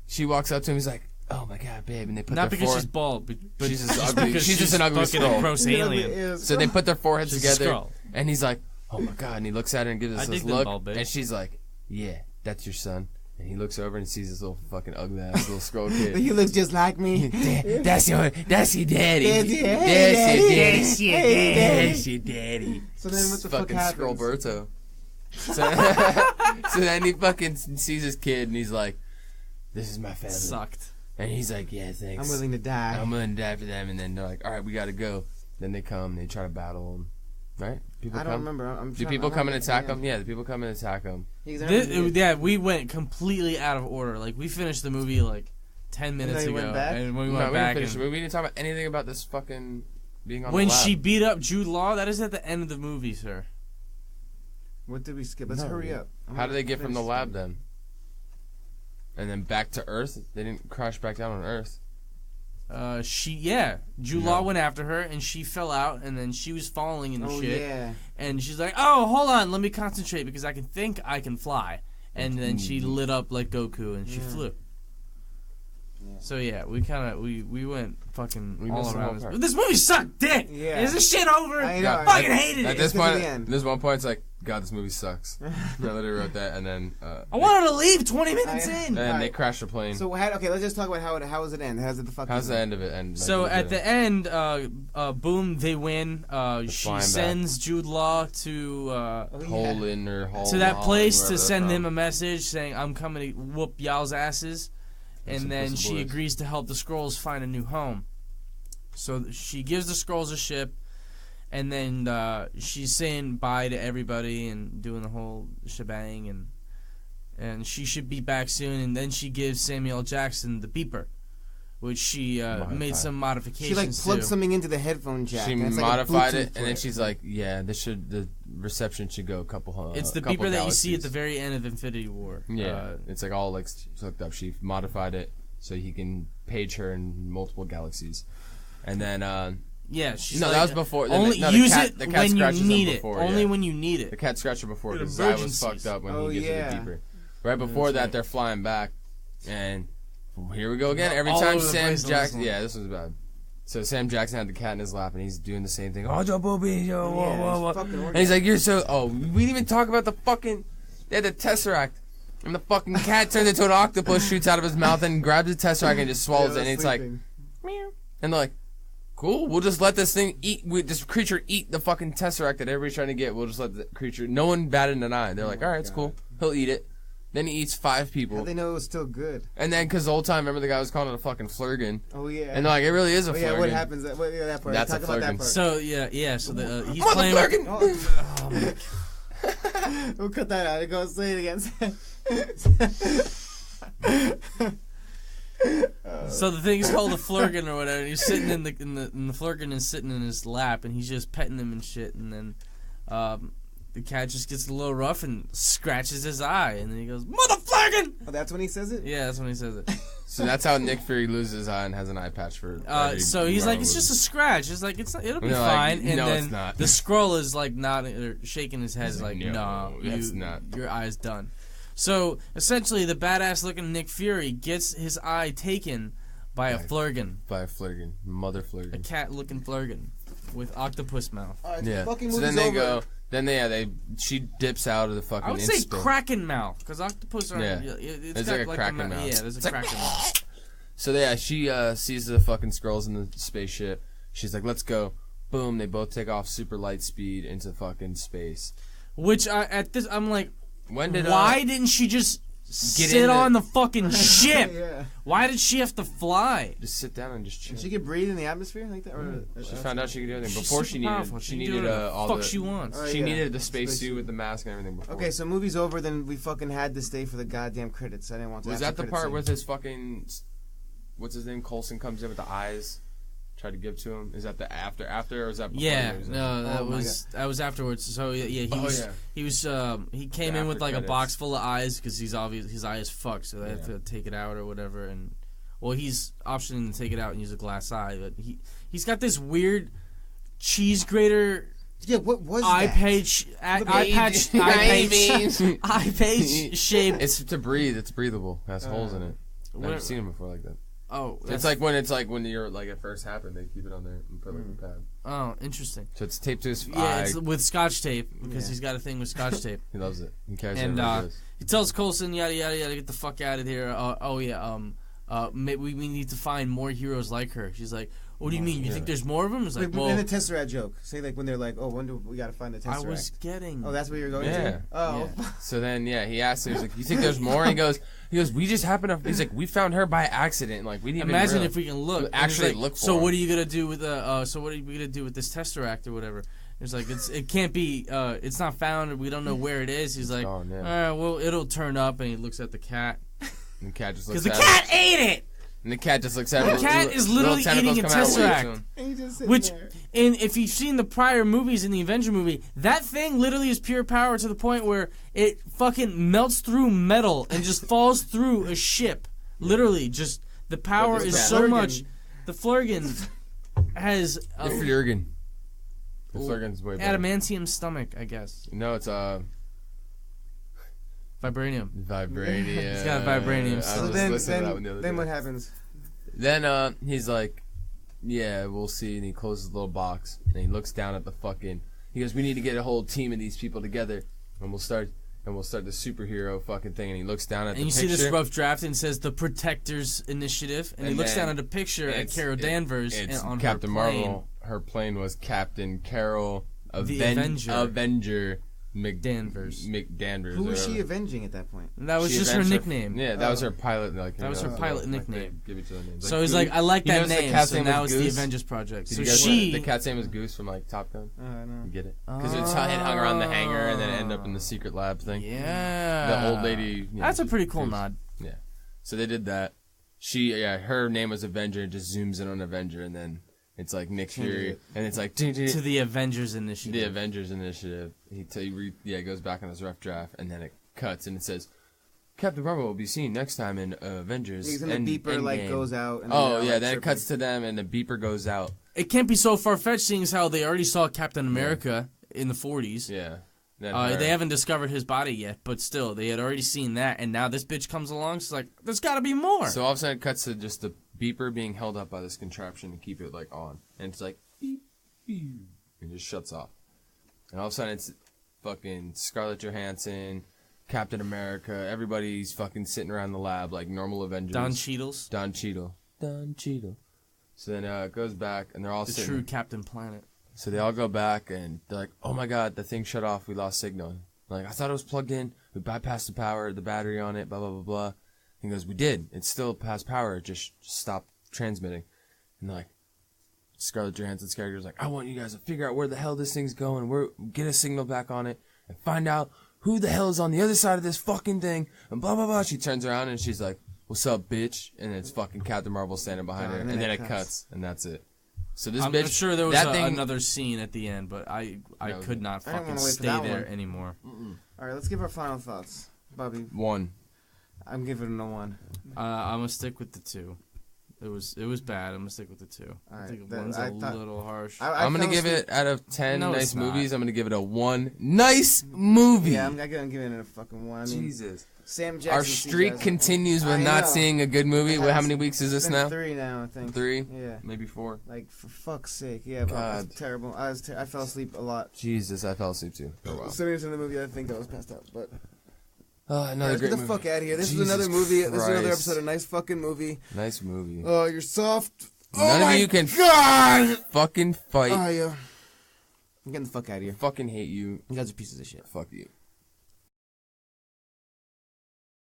She walks up to him. He's like, "Oh my god, babe!" And they put not their because she's bald, but she's just ugly. She's just an ugly fucking scroll. Gross alien. So they put their foreheads She's together, and he's like, "Oh my god!" And he looks at her and gives us this look, and she's like, "Yeah, that's your son." And he looks over and sees this little fucking ugly ass little scroll kid. He looks just like me. That's your daddy. That's your daddy. That's your daddy. So then what the fuck fucking happens? Scrollberto. So then he fucking sees his kid and he's like, this is my family. Sucked. And he's like, yeah, thanks. I'm willing to die. I'm willing to die for them. And then they're like, all right, we gotta go. Then they come, they try to battle him. Right? People I don't remember. Do people come and attack him? Yeah, the people come and attack him. Yeah, we went completely out of order. Like, we finished the movie like 10 minutes ago. Went back? And when we went back. We didn't talk about anything about this fucking being on the when lab. she beat up Jude Law, that is at the end of the movie, sir. What did we skip? Let's hurry up. How did they get from the lab then? And then back to Earth? They didn't crash back down on Earth. Jude Law went after her, and she fell out, and then she was falling and shit. Yeah. And she's like, "Oh, hold on, let me concentrate because I think I can fly." And then she lit up like Goku, and she flew. Yeah. So yeah, we went fucking all around. This movie sucked dick. Yeah. Is this shit over? I know. I fucking hated it. At this point, there's one point it's like, God, this movie sucks. I literally wrote that, and then I wanted to leave 20 minutes in. And they crashed the plane. So let's just talk about how does it end? How's the end of it end? So at the end, boom, they win. She sends Jude Law to Poland or Holland, to that place to send him a message saying, "I'm coming to whoop y'all's asses," and then she agrees to help the Skrulls find a new home. So she gives the Skrulls a ship. And then she's saying bye to everybody and doing the whole shebang, and she should be back soon. And then she gives Samuel L. Jackson the beeper, which she made some modifications. She like plugged something into the headphone jack. She modified it, and then she's like, "Yeah, the reception should go a couple." It's the beeper that you see at the very end of Infinity War. Yeah, it's like all like hooked up. She modified it so he can page her in multiple galaxies, and then. Yeah, she's that was before. Only use it when you need it. Only when you need it. The cat scratcher before because Zai was fucked up when he gives her the beeper. Right before that, they're flying back, and here we go again. Every time Sam Jackson, this was bad. So Sam Jackson had the cat in his lap, and he's doing the same thing. Oh, Joe Booby, yo, whoa. And he's like, "You're so." Oh, we didn't even talk about the fucking. They had the Tesseract, and the fucking cat turns into an octopus, shoots out of his mouth, and grabs the Tesseract and just swallows it. And it's like, meow. And they're like. Cool, we'll just let this thing this creature eat the fucking Tesseract that everybody's trying to get. We'll just let the creature, no one batted an eye. They're like, alright, it's cool. He'll eat it. Then he eats 5 people. How they know it was still good? And then, because the whole time, remember the guy was calling it a fucking flurgan. Oh, yeah. And they're like, it really is a flurgan. Yeah, what happens? That part. That's Talk a about that flurgan. part. So, so he's Mother playing flurgan! Oh my God. We'll cut that out. Go say it again. So the thing's called a flurgan or whatever. And he's sitting in the flurgan is sitting in his lap, and he's just petting him and shit. And then the cat just gets a little rough and scratches his eye, and then he goes, "Mother flurgan!" Oh, that's when he says it. Yeah, that's when he says it. So that's how Nick Fury loses his eye and has an eye patch for. So he's like, "It's just a scratch. It's like it'll be fine." Like, and no, then it's not. the Skrull is like nodding or shaking his head, like, "No, that's not. Your eye's done." So essentially, the badass-looking Nick Fury gets his eye taken by a flurgan. By a flurgan, mother flurgan. A cat-looking flurgan with octopus mouth. Yeah. So then they go. Then she dips out of the fucking. I would say kraken mouth because octopus are. Yeah. It's like a kraken mouth. Yeah, there's a kraken mouth. So she sees the fucking Skrulls in the spaceship. She's like, "Let's go!" Boom! They both take off super light speed into fucking space. Which I'm like. Why didn't she just sit on the fucking ship? Yeah. Why did she have to fly? Just sit down and just chill. Did she could breathe in the atmosphere like that? Or, she found out she could do everything. Before she needed all the she wants. She needed the spacesuit with the mask and everything before. Okay, so movie's over. Then we fucking had to stay for the goddamn credits. I didn't want to. Was that the part with his fucking what's his name? Coulson comes in with the eyes. Tried to give to him. Is that the after or is that before? Yeah, no, that was afterwards. So he came in with like a box full of eyes because his eye is fucked, so they have to take it out or whatever. And he's optioning to take it out and use a glass eye, but he's got this weird cheese grater. Yeah, what was eye that? Eye patch shape. It's to breathe. It's breathable. It has holes in it. I've never seen him before like that. Oh, It's like when you're like it first happened, they keep it on there and put like a pad. Oh, interesting. So it's taped to his Yeah, eye. it's with Scotch tape because he's got a thing with Scotch tape. He loves it. He carries And it. he tells Coulson, yada yada yada, get the fuck out of here. We need to find more heroes like her. She's like, what do you mean? You think there's more of them? It's like, well, in the Tesseract joke. Say like when they're like, oh, when do we gotta find the Tesseract? I was getting. Oh, that's where you're going Yeah. to. Oh. Yeah. So then, he asks her, he's like, you think there's more? And he goes, we just happened to. He's like, we found her by accident. Like we didn't Imagine even if we can look. actually like, look for. So him. what are you gonna do with So what are we gonna do with this Tesseract or whatever? It's like it can't be. It's not found. We don't know where it is. He's like, gone, yeah. well, it'll turn up, and he looks at the cat. And the cat just looks Because at the him. cat ate it. And the cat just looks at him. The cat is literally eating a Tesseract. And you just sit Which, there. and if you've seen the prior movies in the Avenger movie, that thing literally is pure power to the point where it fucking melts through metal and just falls through a ship. Literally, just the power is so much. The Flurgan has The Flurgan. The Flurgan's way better. adamantium stomach, I guess. No, it's Vibranium. vibranium. He's got vibranium. I So was then, listening to that one the other then day. what happens? Then he's like, yeah, we'll see. And he closes the little box. And he looks down at the fucking. He goes, we need to get a whole team of these people together. And we'll start the superhero fucking thing. And he looks down at And the you picture. see this rough draft and it says the Protectors Initiative. And he looks down at a picture at Carol Danvers It's on Captain her plane. Marvel. Her plane was Captain Carol The Avenger. Avenger Danvers. McDanvers. Who or was she whatever. avenging at that point? And that was She just her avenged nickname. Yeah, that was her pilot. Like, That was her pilot nickname. Give each other names. So he's like, I like He that knows the name. cat's So name now was it's the Goose? Avengers Project. Did So you guys she. the cat's name was Goose from like Top Gun. No. You get it? Because it's it hung around the hangar and then end up in the secret lab thing. Yeah. The old lady. You know, That's a pretty cool Goose. nod. Yeah. So they did that. Her name was Avenger. It just zooms in on Avenger, and then it's like Nick Fury, and it's like To the Avengers Initiative. the Avengers Initiative. He goes back on his rough draft, and then it cuts, and it says, Captain Marvel will be seen next time in Avengers. And the beeper like goes out. And Oh they're, yeah, like, then it tripping. cuts to them, and the beeper goes out. It can't be so far-fetched, seeing as how they already saw Captain America in the 40s. Yeah. Then They haven't discovered his body yet, but still, they had already seen that, and now this bitch comes along, it's like, there's gotta be more! So all of a sudden it cuts to just the beeper being held up by this contraption to keep it like on, and it's like beep, beep, and just shuts off. And all of a sudden it's fucking Scarlett Johansson, Captain America, everybody's fucking sitting around the lab like normal Avengers. Don Cheadle's. Don Cheadle. So then it goes back, and they're all The sitting. true Captain Planet. So they all go back, and they're like, oh my god, the thing shut off, we lost signal. Like, I thought it was plugged in, we bypassed the power, the battery on it, blah, blah, blah, blah. He goes, we did, it still passed power, it just stopped transmitting. And like, Scarlett Johansson's character is like, I want you guys to figure out where the hell this thing's going, get a signal back on it, and find out who the hell is on the other side of this fucking thing, and blah, blah, blah. She turns around, and she's like, what's up, bitch? And it's fucking Captain Marvel standing behind her, and then it cuts, and that's it. So this I'm bitch, sure there was that thing, another scene at the end, but I could not I didn't fucking wanna wait for stay that there one. anymore. All right, let's give our final thoughts. Bobby, 1. I'm giving it a 1. I'm gonna stick with the 2. It was bad. I'm gonna stick with the 2. I Alright, think that- one's I a thought- little harsh. I'm gonna fell give asleep. it out of 10 No, nice it's not. movies. I'm gonna give it a 1 nice movie. Yeah, I'm giving it a fucking 1. I mean, Jesus. Sam Jackson. Our streak CGI 's- continues with I not know. seeing a good movie. It How has. many weeks is It's this been now? 3 now, I think. 3? Yeah. Maybe 4. Like, for fuck's sake. Yeah, but God. it's terrible. I fell asleep a lot. Jesus, I fell asleep too. For a while. 70% of the movie, I think I was passed out. But Another let's great get the movie. fuck out of here. This Jesus is another movie. This is another Christ. episode of Nice Fucking Movie. Nice movie. Oh, you're soft. None of you can God! fucking fight. Oh, yeah. I'm getting the fuck out of here. Fucking hate you. You guys are pieces of shit. Fuck you.